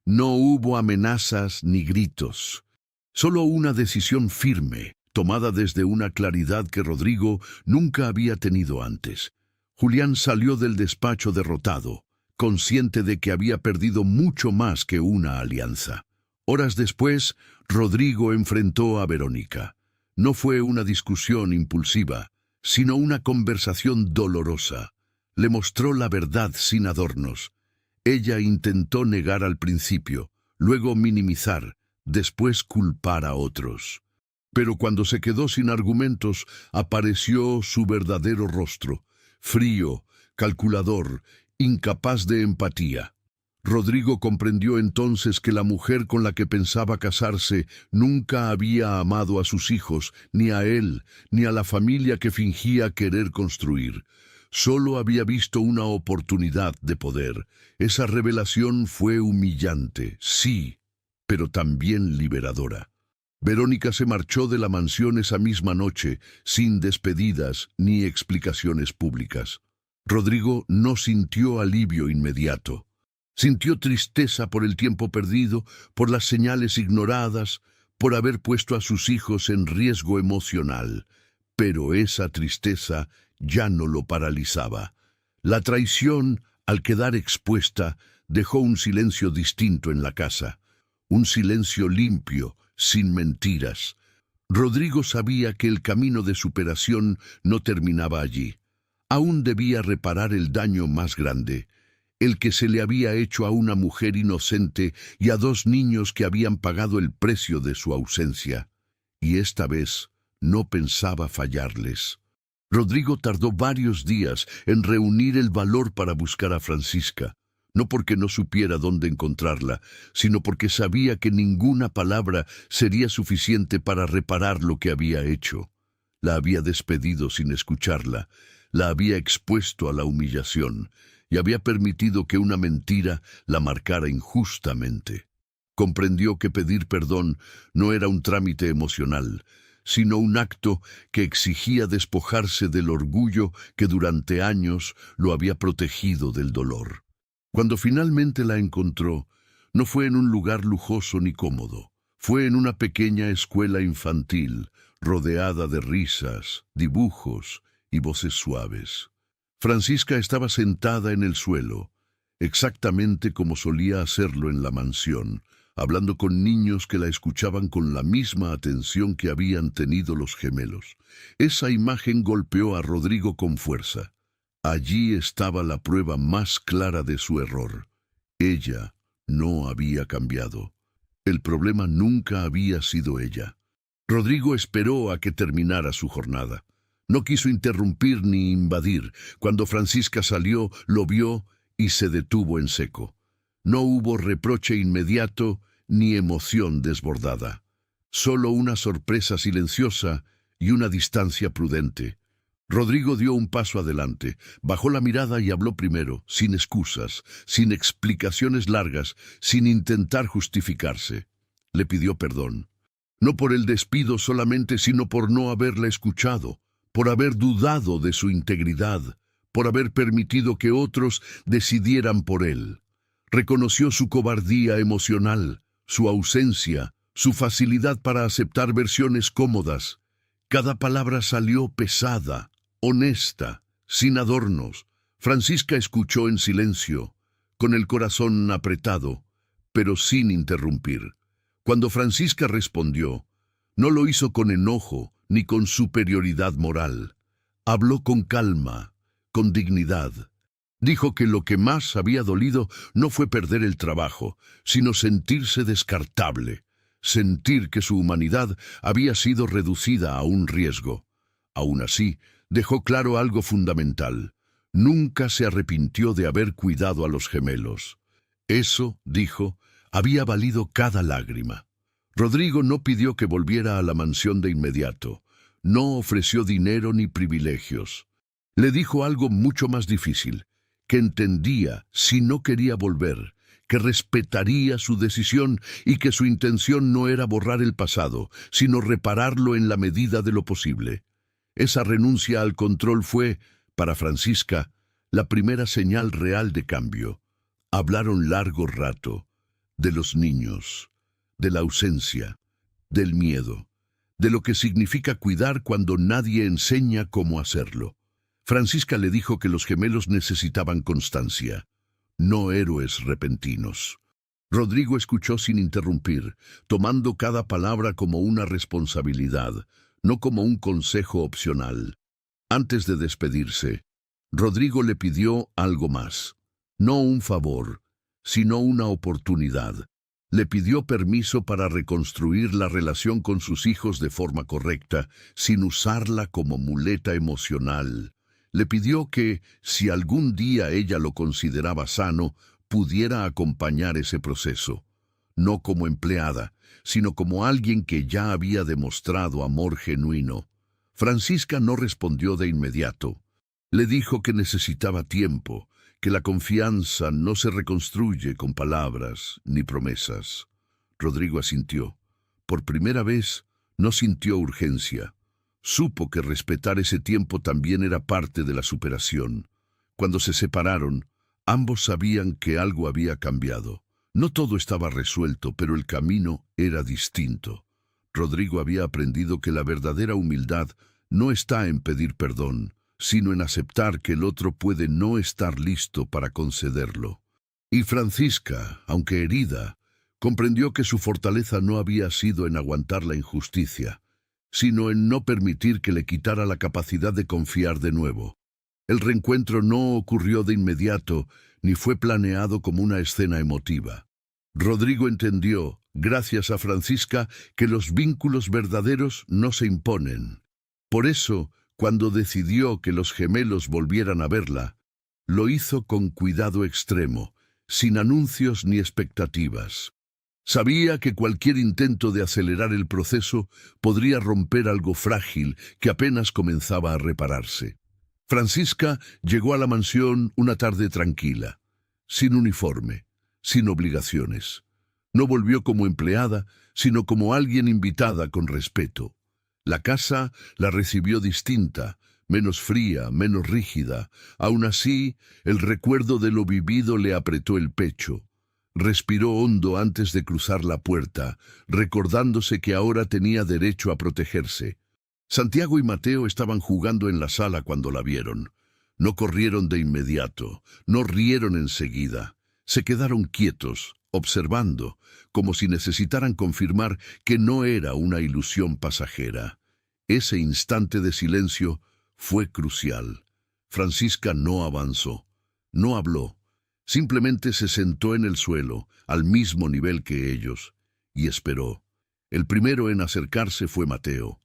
No hubo amenazas ni gritos, solo una decisión firme, tomada desde una claridad que Rodrigo nunca había tenido antes. Julián salió del despacho derrotado, consciente de que había perdido mucho más que una alianza. Horas después, Rodrigo enfrentó a Verónica. No fue una discusión impulsiva, sino una conversación dolorosa. Le mostró la verdad sin adornos. Ella intentó negar al principio, luego minimizar, después culpar a otros. Pero cuando se quedó sin argumentos, apareció su verdadero rostro, frío, calculador, incapaz de empatía. Rodrigo comprendió entonces que la mujer con la que pensaba casarse nunca había amado a sus hijos, ni a él, ni a la familia que fingía querer construir. Solo había visto una oportunidad de poder. Esa revelación fue humillante, sí, pero también liberadora. Verónica se marchó de la mansión esa misma noche, sin despedidas ni explicaciones públicas. Rodrigo no sintió alivio inmediato. Sintió tristeza por el tiempo perdido, por las señales ignoradas, por haber puesto a sus hijos en riesgo emocional. Pero esa tristeza ya no lo paralizaba. La traición, al quedar expuesta, dejó un silencio distinto en la casa. Un silencio limpio, sin mentiras. Rodrigo sabía que el camino de superación no terminaba allí. Aún debía reparar el daño más grande, el que se le había hecho a una mujer inocente y a 2 niños que habían pagado el precio de su ausencia. Y esta vez no pensaba fallarles. Rodrigo tardó varios días en reunir el valor para buscar a Francisca, no porque no supiera dónde encontrarla, sino porque sabía que ninguna palabra sería suficiente para reparar lo que había hecho. La había despedido sin escucharla, la había expuesto a la humillación y había permitido que una mentira la marcara injustamente. Comprendió que pedir perdón no era un trámite emocional, sino un acto que exigía despojarse del orgullo que durante años lo había protegido del dolor. Cuando finalmente la encontró, no fue en un lugar lujoso ni cómodo. Fue en una pequeña escuela infantil, rodeada de risas, dibujos y voces suaves. Francisca estaba sentada en el suelo, exactamente como solía hacerlo en la mansión, hablando con niños que la escuchaban con la misma atención que habían tenido los gemelos. Esa imagen golpeó a Rodrigo con fuerza. Allí estaba la prueba más clara de su error. Ella no había cambiado. El problema nunca había sido ella. Rodrigo esperó a que terminara su jornada. No quiso interrumpir ni invadir. Cuando Francisca salió, lo vio y se detuvo en seco. No hubo reproche inmediato ni emoción desbordada. Solo una sorpresa silenciosa y una distancia prudente. Rodrigo dio un paso adelante, bajó la mirada y habló primero, sin excusas, sin explicaciones largas, sin intentar justificarse. Le pidió perdón. No por el despido solamente, sino por no haberla escuchado, por haber dudado de su integridad, por haber permitido que otros decidieran por él. Reconoció su cobardía emocional, su ausencia, su facilidad para aceptar versiones cómodas. Cada palabra salió pesada, honesta, sin adornos. Francisca escuchó en silencio, con el corazón apretado, pero sin interrumpir. Cuando Francisca respondió, no lo hizo con enojo ni con superioridad moral. Habló con calma, con dignidad. Dijo que lo que más había dolido no fue perder el trabajo, sino sentirse descartable, sentir que su humanidad había sido reducida a un riesgo. Aún así, dejó claro algo fundamental. Nunca se arrepintió de haber cuidado a los gemelos. Eso, dijo, había valido cada lágrima. Rodrigo no pidió que volviera a la mansión de inmediato. No ofreció dinero ni privilegios. Le dijo algo mucho más difícil, que entendía si no quería volver, que respetaría su decisión y que su intención no era borrar el pasado, sino repararlo en la medida de lo posible. Esa renuncia al control fue, para Francisca, la primera señal real de cambio. Hablaron largo rato, de los niños, de la ausencia, del miedo, de lo que significa cuidar cuando nadie enseña cómo hacerlo. Francisca le dijo que los gemelos necesitaban constancia, no héroes repentinos. Rodrigo escuchó sin interrumpir, tomando cada palabra como una responsabilidad, no como un consejo opcional. Antes de despedirse, Rodrigo le pidió algo más, no un favor, sino una oportunidad. Le pidió permiso para reconstruir la relación con sus hijos de forma correcta, sin usarla como muleta emocional. Le pidió que, si algún día ella lo consideraba sano, pudiera acompañar ese proceso. No como empleada, sino como alguien que ya había demostrado amor genuino. Francisca no respondió de inmediato. Le dijo que necesitaba tiempo, que la confianza no se reconstruye con palabras ni promesas. Rodrigo asintió. Por primera vez, no sintió urgencia. Supo que respetar ese tiempo también era parte de la superación. Cuando se separaron, ambos sabían que algo había cambiado. No todo estaba resuelto, pero el camino era distinto. Rodrigo había aprendido que la verdadera humildad no está en pedir perdón, sino en aceptar que el otro puede no estar listo para concederlo. Y Francisca, aunque herida, comprendió que su fortaleza no había sido en aguantar la injusticia, sino en no permitir que le quitara la capacidad de confiar de nuevo. El reencuentro no ocurrió de inmediato, ni fue planeado como una escena emotiva. Rodrigo entendió, gracias a Francisca, que los vínculos verdaderos no se imponen. Por eso, cuando decidió que los gemelos volvieran a verla, lo hizo con cuidado extremo, sin anuncios ni expectativas. Sabía que cualquier intento de acelerar el proceso podría romper algo frágil que apenas comenzaba a repararse. Francisca llegó a la mansión una tarde tranquila, sin uniforme, sin obligaciones. No volvió como empleada, sino como alguien invitada con respeto. La casa la recibió distinta, menos fría, menos rígida. Aún así, el recuerdo de lo vivido le apretó el pecho. Respiró hondo antes de cruzar la puerta, recordándose que ahora tenía derecho a protegerse. Santiago y Mateo estaban jugando en la sala cuando la vieron. No corrieron de inmediato, no rieron enseguida. Se quedaron quietos, observando, como si necesitaran confirmar que no era una ilusión pasajera. Ese instante de silencio fue crucial. Francisca no avanzó, no habló. Simplemente se sentó en el suelo, al mismo nivel que ellos, y esperó. El primero en acercarse fue Mateo.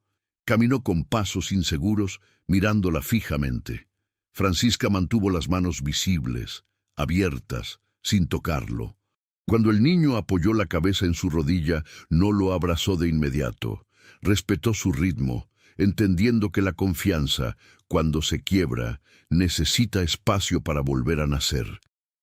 Caminó con pasos inseguros, mirándola fijamente. Francisca mantuvo las manos visibles, abiertas, sin tocarlo. Cuando el niño apoyó la cabeza en su rodilla, no lo abrazó de inmediato. Respetó su ritmo, entendiendo que la confianza, cuando se quiebra, necesita espacio para volver a nacer.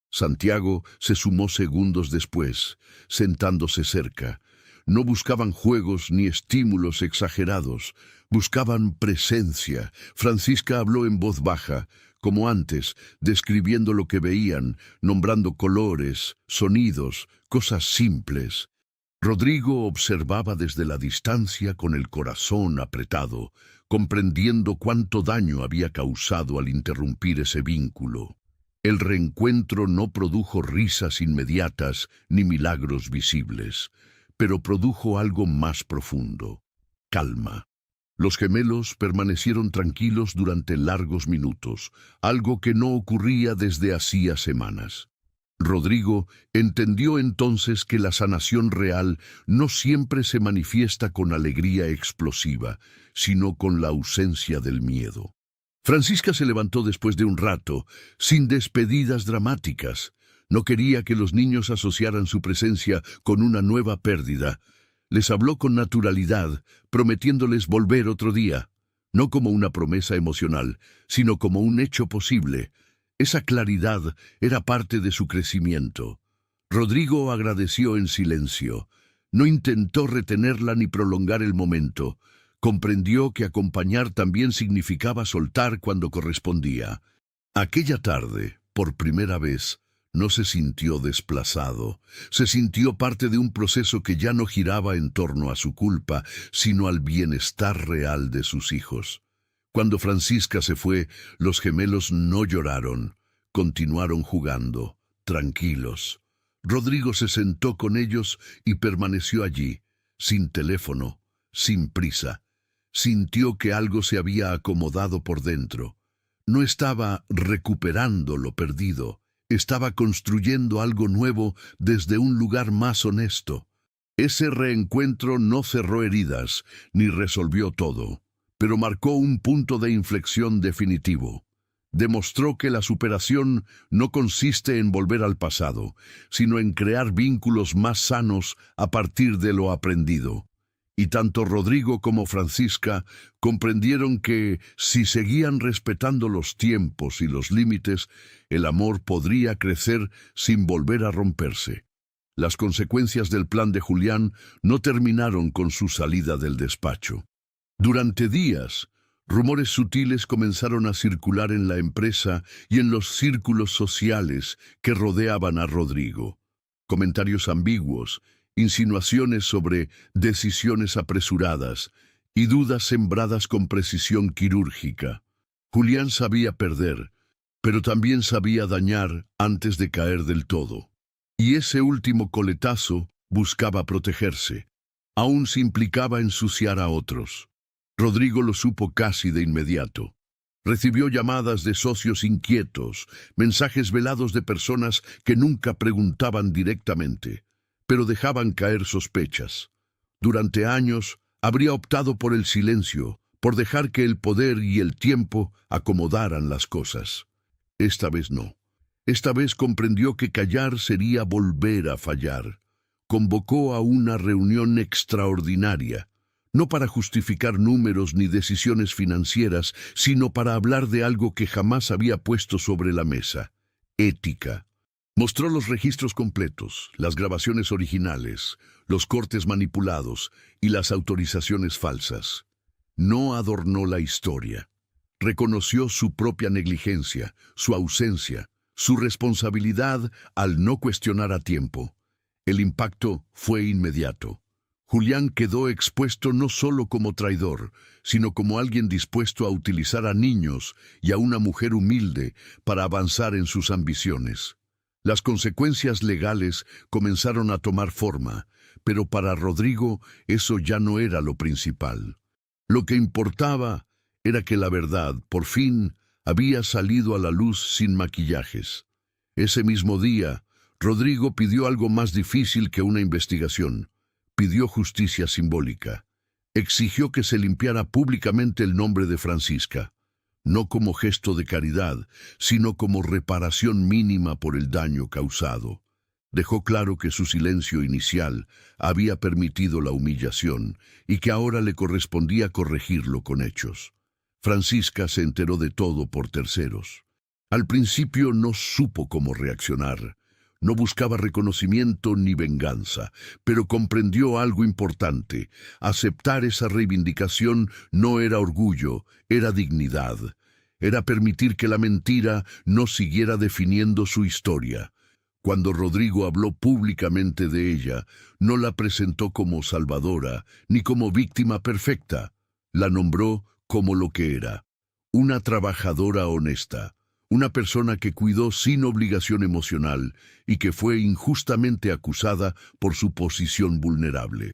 Santiago se sumó segundos después, sentándose cerca. No buscaban juegos ni estímulos exagerados, buscaban presencia. Francisca habló en voz baja, como antes, describiendo lo que veían, nombrando colores, sonidos, cosas simples. Rodrigo observaba desde la distancia con el corazón apretado, comprendiendo cuánto daño había causado al interrumpir ese vínculo. El reencuentro no produjo risas inmediatas ni milagros visibles, pero produjo algo más profundo: calma. Los gemelos permanecieron tranquilos durante largos minutos, algo que no ocurría desde hacía semanas. Rodrigo entendió entonces que la sanación real no siempre se manifiesta con alegría explosiva, sino con la ausencia del miedo. Francisca se levantó después de un rato, sin despedidas dramáticas. No quería que los niños asociaran su presencia con una nueva pérdida. Les habló con naturalidad, prometiéndoles volver otro día, no como una promesa emocional, sino como un hecho posible. Esa claridad era parte de su crecimiento. Rodrigo agradeció en silencio. No intentó retenerla ni prolongar el momento. Comprendió que acompañar también significaba soltar cuando correspondía. Aquella tarde, por primera vez, no se sintió desplazado. Se sintió parte de un proceso que ya no giraba en torno a su culpa, sino al bienestar real de sus hijos. Cuando Francisca se fue, los gemelos no lloraron. Continuaron jugando, tranquilos. Rodrigo se sentó con ellos y permaneció allí, sin teléfono, sin prisa. Sintió que algo se había acomodado por dentro. No estaba recuperando lo perdido, estaba construyendo algo nuevo desde un lugar más honesto. Ese reencuentro no cerró heridas, ni resolvió todo, pero marcó un punto de inflexión definitivo. Demostró que la superación no consiste en volver al pasado, sino en crear vínculos más sanos a partir de lo aprendido. Y tanto Rodrigo como Francisca comprendieron que, si seguían respetando los tiempos y los límites, el amor podría crecer sin volver a romperse. Las consecuencias del plan de Julián no terminaron con su salida del despacho. Durante días, rumores sutiles comenzaron a circular en la empresa y en los círculos sociales que rodeaban a Rodrigo. Comentarios ambiguos, insinuaciones sobre decisiones apresuradas y dudas sembradas con precisión quirúrgica. Julián sabía perder, pero también sabía dañar antes de caer del todo. Y ese último coletazo buscaba protegerse, aun si implicaba ensuciar a otros. Rodrigo lo supo casi de inmediato. Recibió llamadas de socios inquietos, mensajes velados de personas que nunca preguntaban directamente, pero dejaban caer sospechas. Durante años habría optado por el silencio, por dejar que el poder y el tiempo acomodaran las cosas. Esta vez no. Esta vez comprendió que callar sería volver a fallar. Convocó a una reunión extraordinaria, no para justificar números ni decisiones financieras, sino para hablar de algo que jamás había puesto sobre la mesa: ética. Mostró los registros completos, las grabaciones originales, los cortes manipulados y las autorizaciones falsas. No adornó la historia. Reconoció su propia negligencia, su ausencia, su responsabilidad al no cuestionar a tiempo. El impacto fue inmediato. Julián quedó expuesto no solo como traidor, sino como alguien dispuesto a utilizar a niños y a una mujer humilde para avanzar en sus ambiciones. Las consecuencias legales comenzaron a tomar forma, pero para Rodrigo eso ya no era lo principal. Lo que importaba era que la verdad, por fin, había salido a la luz sin maquillajes. Ese mismo día, Rodrigo pidió algo más difícil que una investigación. Pidió justicia simbólica. Exigió que se limpiara públicamente el nombre de Francisca, no como gesto de caridad, sino como reparación mínima por el daño causado. Dejó claro que su silencio inicial había permitido la humillación y que ahora le correspondía corregirlo con hechos. Francisca se enteró de todo por terceros. Al principio no supo cómo reaccionar. No buscaba reconocimiento ni venganza, pero comprendió algo importante. Aceptar esa reivindicación no era orgullo, era dignidad. Era permitir que la mentira no siguiera definiendo su historia. Cuando Rodrigo habló públicamente de ella, no la presentó como salvadora ni como víctima perfecta. La nombró como lo que era: una trabajadora honesta, una persona que cuidó sin obligación emocional y que fue injustamente acusada por su posición vulnerable.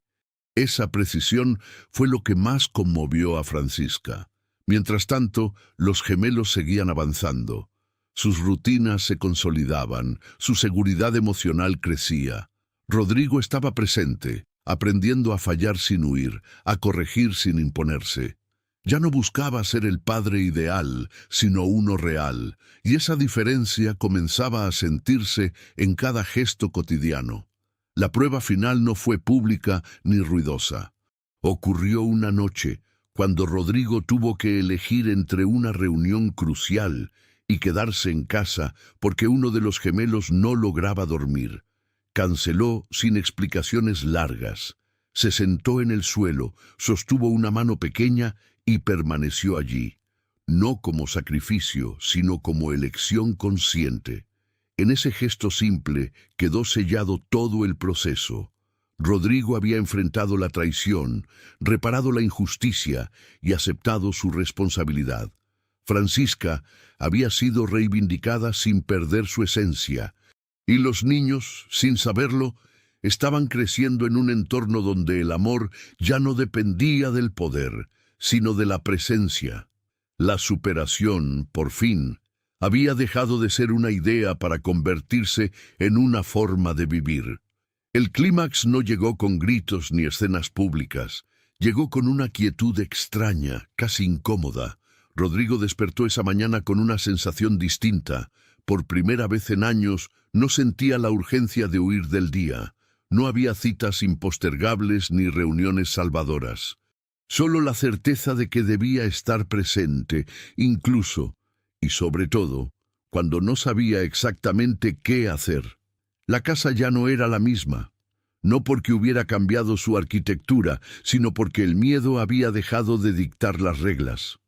Esa precisión fue lo que más conmovió a Francisca. Mientras tanto, los gemelos seguían avanzando. Sus rutinas se consolidaban, su seguridad emocional crecía. Rodrigo estaba presente, aprendiendo a fallar sin huir, a corregir sin imponerse. Ya no buscaba ser el padre ideal, sino uno real, y esa diferencia comenzaba a sentirse en cada gesto cotidiano. La prueba final no fue pública ni ruidosa. Ocurrió una noche, cuando Rodrigo tuvo que elegir entre una reunión crucial y quedarse en casa porque uno de los gemelos no lograba dormir. Canceló sin explicaciones largas. Se sentó en el suelo, sostuvo una mano pequeña y permaneció allí, no como sacrificio, sino como elección consciente. En ese gesto simple quedó sellado todo el proceso. Rodrigo había enfrentado la traición, reparado la injusticia y aceptado su responsabilidad. Francisca había sido reivindicada sin perder su esencia, y los niños, sin saberlo, estaban creciendo en un entorno donde el amor ya no dependía del poder, sino de la presencia. La superación, por fin, había dejado de ser una idea para convertirse en una forma de vivir. El clímax no llegó con gritos ni escenas públicas. Llegó con una quietud extraña, casi incómoda. Rodrigo despertó esa mañana con una sensación distinta. Por primera vez en años, no sentía la urgencia de huir del día. No había citas impostergables ni reuniones salvadoras. Solo la certeza de que debía estar presente, incluso, y sobre todo, cuando no sabía exactamente qué hacer. La casa ya no era la misma, no porque hubiera cambiado su arquitectura, sino porque el miedo había dejado de dictar las reglas.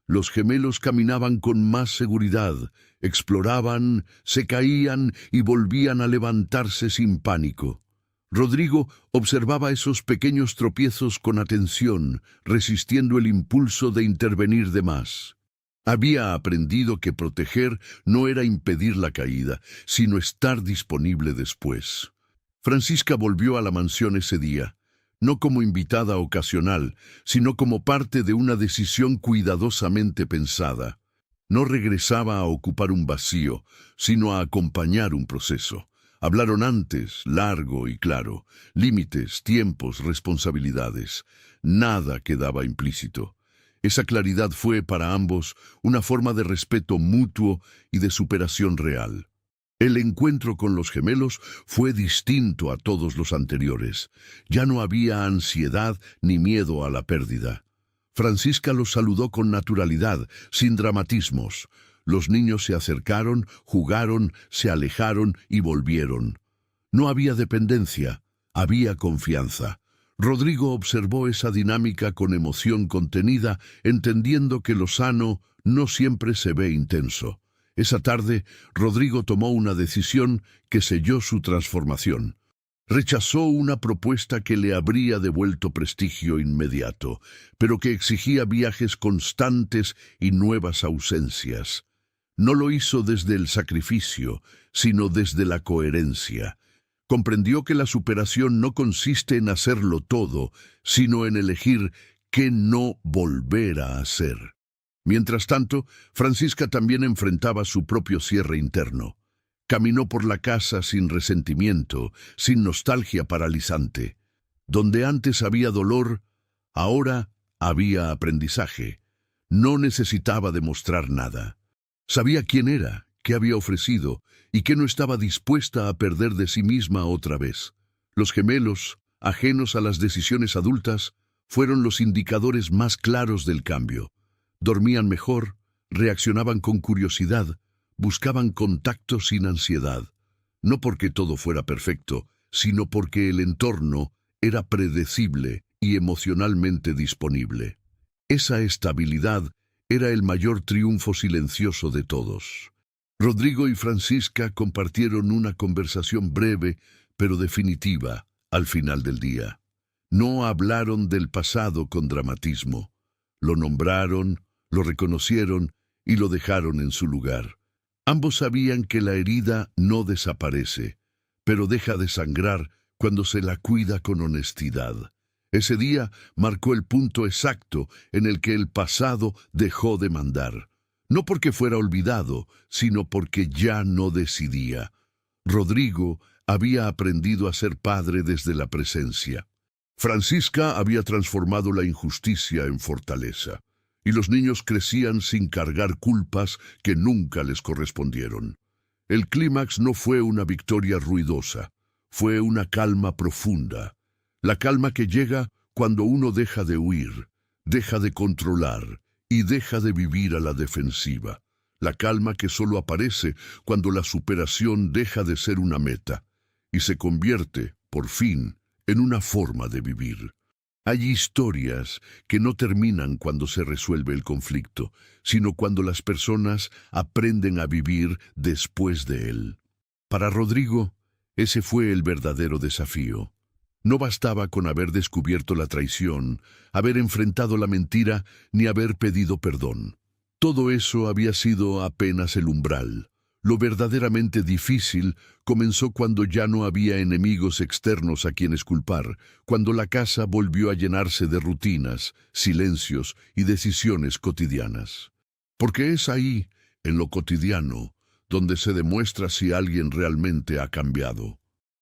Los gemelos caminaban con más seguridad, exploraban, se caían y volvían a levantarse sin pánico. Rodrigo observaba esos pequeños tropiezos con atención, resistiendo el impulso de intervenir de más. Había aprendido que proteger no era impedir la caída, sino estar disponible después. Francisca volvió a la mansión ese día, no como invitada ocasional, sino como parte de una decisión cuidadosamente pensada. No regresaba a ocupar un vacío, sino a acompañar un proceso. Hablaron antes, largo y claro, límites, tiempos, responsabilidades. Nada quedaba implícito. Esa claridad fue para ambos una forma de respeto mutuo y de superación real. El encuentro con los gemelos fue distinto a todos los anteriores. Ya no había ansiedad ni miedo a la pérdida. Francisca los saludó con naturalidad, sin dramatismos. Los niños se acercaron, jugaron, se alejaron y volvieron. No había dependencia, había confianza. Rodrigo observó esa dinámica con emoción contenida, entendiendo que lo sano no siempre se ve intenso. Esa tarde, Rodrigo tomó una decisión que selló su transformación. Rechazó una propuesta que le habría devuelto prestigio inmediato, pero que exigía viajes constantes y nuevas ausencias. No lo hizo desde el sacrificio, sino desde la coherencia. Comprendió que la superación no consiste en hacerlo todo, sino en elegir qué no volver a hacer. Mientras tanto, Francisca también enfrentaba su propio cierre interno. Caminó por la casa sin resentimiento, sin nostalgia paralizante. Donde antes había dolor, ahora había aprendizaje. No necesitaba demostrar nada. Sabía quién era, qué había ofrecido y que no estaba dispuesta a perder de sí misma otra vez. Los gemelos, ajenos a las decisiones adultas, fueron los indicadores más claros del cambio. Dormían mejor, reaccionaban con curiosidad, buscaban contacto sin ansiedad. No porque todo fuera perfecto, sino porque el entorno era predecible y emocionalmente disponible. Esa estabilidad era el mayor triunfo silencioso de todos. Rodrigo y Francisca compartieron una conversación breve, pero definitiva, al final del día. No hablaron del pasado con dramatismo. Lo nombraron, lo reconocieron y lo dejaron en su lugar. Ambos sabían que la herida no desaparece, pero deja de sangrar cuando se la cuida con honestidad. Ese día marcó el punto exacto en el que el pasado dejó de mandar. No porque fuera olvidado, sino porque ya no decidía. Rodrigo había aprendido a ser padre desde la presencia. Francisca había transformado la injusticia en fortaleza, y los niños crecían sin cargar culpas que nunca les correspondieron. El clímax no fue una victoria ruidosa, fue una calma profunda. La calma que llega cuando uno deja de huir, deja de controlar y deja de vivir a la defensiva. La calma que solo aparece cuando la superación deja de ser una meta y se convierte, por fin, en una forma de vivir. Hay historias que no terminan cuando se resuelve el conflicto, sino cuando las personas aprenden a vivir después de él. Para Rodrigo, ese fue el verdadero desafío. No bastaba con haber descubierto la traición, haber enfrentado la mentira, ni haber pedido perdón. Todo eso había sido apenas el umbral. Lo verdaderamente difícil comenzó cuando ya no había enemigos externos a quienes culpar, cuando la casa volvió a llenarse de rutinas, silencios y decisiones cotidianas. Porque es ahí, en lo cotidiano, donde se demuestra si alguien realmente ha cambiado.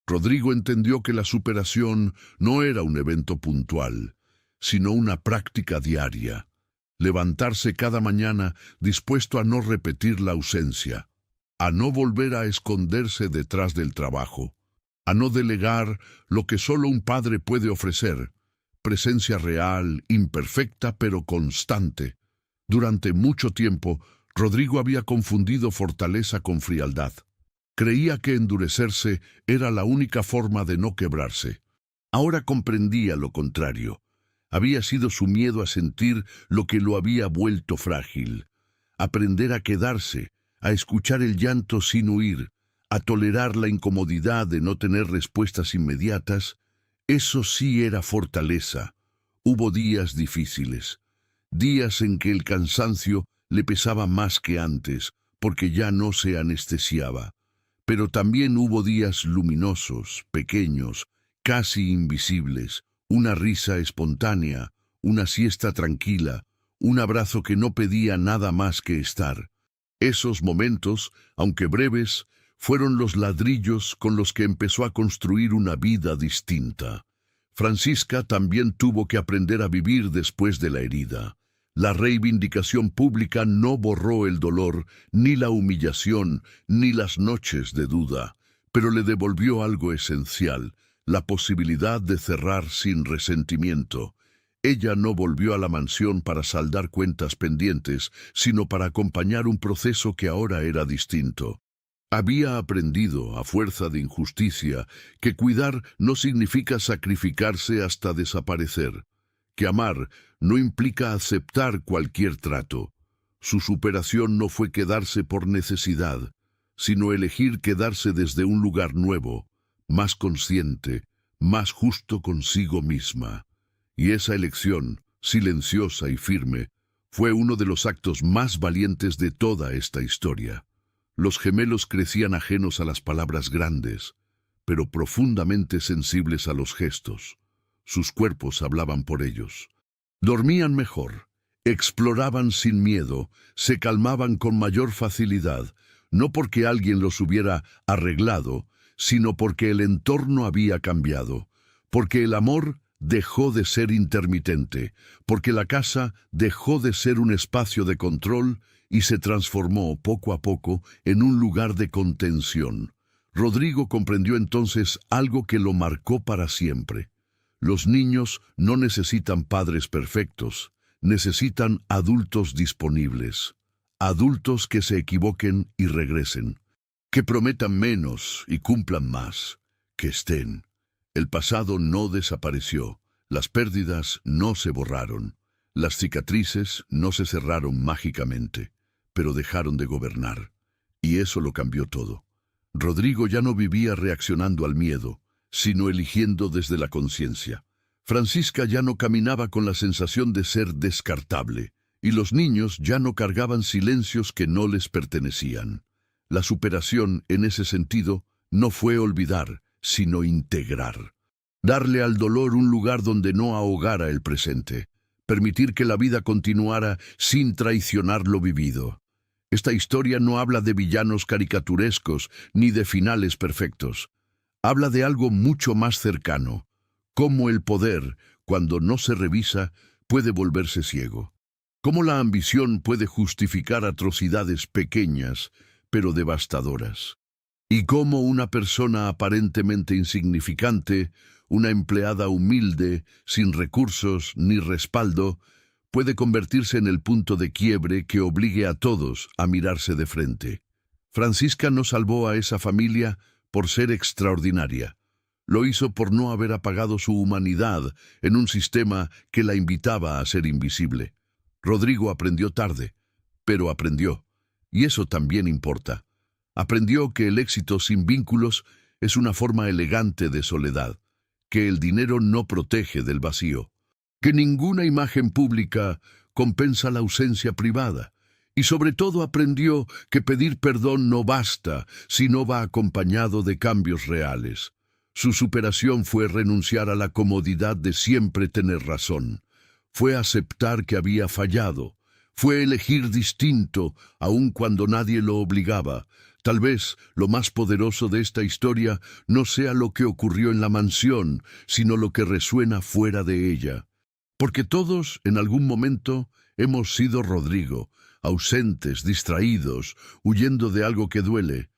Rodrigo entendió que la superación no era un evento puntual, sino una práctica diaria. Levantarse cada mañana dispuesto a no repetir la ausencia, a no volver a esconderse detrás del trabajo, a no delegar lo que solo un padre puede ofrecer, presencia real, imperfecta pero constante. Durante mucho tiempo, Rodrigo había confundido fortaleza con frialdad. Creía que endurecerse era la única forma de no quebrarse. Ahora comprendía lo contrario. Había sido su miedo a sentir lo que lo había vuelto frágil. Aprender a quedarse, a escuchar el llanto sin huir, a tolerar la incomodidad de no tener respuestas inmediatas, eso sí era fortaleza. Hubo días difíciles, días en que el cansancio le pesaba más que antes, porque ya no se anestesiaba. Pero también hubo días luminosos, pequeños, casi invisibles, una risa espontánea, una siesta tranquila, un abrazo que no pedía nada más que estar. Esos momentos, aunque breves, fueron los ladrillos con los que empezó a construir una vida distinta. Francisca también tuvo que aprender a vivir después de la herida. La reivindicación pública no borró el dolor, ni la humillación, ni las noches de duda, pero le devolvió algo esencial, la posibilidad de cerrar sin resentimiento. Ella no volvió a la mansión para saldar cuentas pendientes, sino para acompañar un proceso que ahora era distinto. Había aprendido, a fuerza de injusticia, que cuidar no significa sacrificarse hasta desaparecer, que amar no implica aceptar cualquier trato. Su superación no fue quedarse por necesidad, sino elegir quedarse desde un lugar nuevo, más consciente, más justo consigo misma. Y esa elección, silenciosa y firme, fue uno de los actos más valientes de toda esta historia. Los gemelos crecían ajenos a las palabras grandes, pero profundamente sensibles a los gestos. Sus cuerpos hablaban por ellos. Dormían mejor, exploraban sin miedo, se calmaban con mayor facilidad, no porque alguien los hubiera arreglado, sino porque el entorno había cambiado, porque el amor dejó de ser intermitente, porque la casa dejó de ser un espacio de control y se transformó poco a poco en un lugar de contención. Rodrigo comprendió entonces algo que lo marcó para siempre. Los niños no necesitan padres perfectos, necesitan adultos disponibles, adultos que se equivoquen y regresen, que prometan menos y cumplan más, que estén. El pasado no desapareció, las pérdidas no se borraron, las cicatrices no se cerraron mágicamente, pero dejaron de gobernar. Y eso lo cambió todo. Rodrigo ya no vivía reaccionando al miedo, sino eligiendo desde la conciencia. Francisca ya no caminaba con la sensación de ser descartable, y los niños ya no cargaban silencios que no les pertenecían. La superación, en ese sentido, no fue olvidar, sino integrar. Darle al dolor un lugar donde no ahogara el presente. Permitir que la vida continuara sin traicionar lo vivido. Esta historia no habla de villanos caricaturescos ni de finales perfectos. Habla de algo mucho más cercano. Cómo el poder, cuando no se revisa, puede volverse ciego. Cómo la ambición puede justificar atrocidades pequeñas, pero devastadoras. Y cómo una persona aparentemente insignificante, una empleada humilde, sin recursos ni respaldo, puede convertirse en el punto de quiebre que obligue a todos a mirarse de frente. Francisca no salvó a esa familia por ser extraordinaria. Lo hizo por no haber apagado su humanidad en un sistema que la invitaba a ser invisible. Rodrigo aprendió tarde, pero aprendió, y eso también importa. Aprendió que el éxito sin vínculos es una forma elegante de soledad, que el dinero no protege del vacío, que ninguna imagen pública compensa la ausencia privada, y sobre todo aprendió que pedir perdón no basta si no va acompañado de cambios reales. Su superación fue renunciar a la comodidad de siempre tener razón, fue aceptar que había fallado, fue elegir distinto aun cuando nadie lo obligaba. Tal vez lo más poderoso de esta historia no sea lo que ocurrió en la mansión, sino lo que resuena fuera de ella. Porque todos, en algún momento, hemos sido Rodrigo, ausentes, distraídos, huyendo de algo que duele.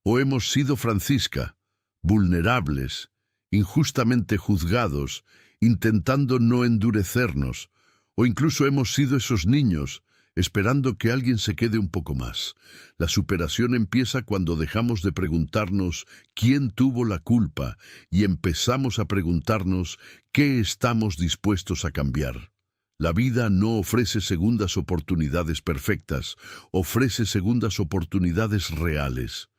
O hemos sido Francisca, vulnerables, injustamente juzgados, intentando no endurecernos. O incluso hemos sido esos niños, esperando que alguien se quede un poco más. La superación empieza cuando dejamos de preguntarnos quién tuvo la culpa y empezamos a preguntarnos qué estamos dispuestos a cambiar. La vida no ofrece segundas oportunidades perfectas, ofrece segundas oportunidades reales.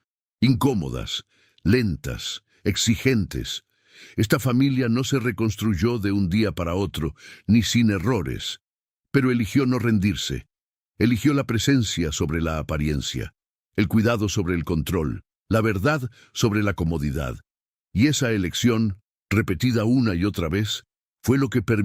Incómodas, lentas, exigentes. Esta familia no se reconstruyó de un día para otro, ni sin errores, pero eligió no rendirse. Eligió la presencia sobre la apariencia, el cuidado sobre el control, la verdad sobre la comodidad. Y esa elección, repetida una y otra vez, fue lo que permitió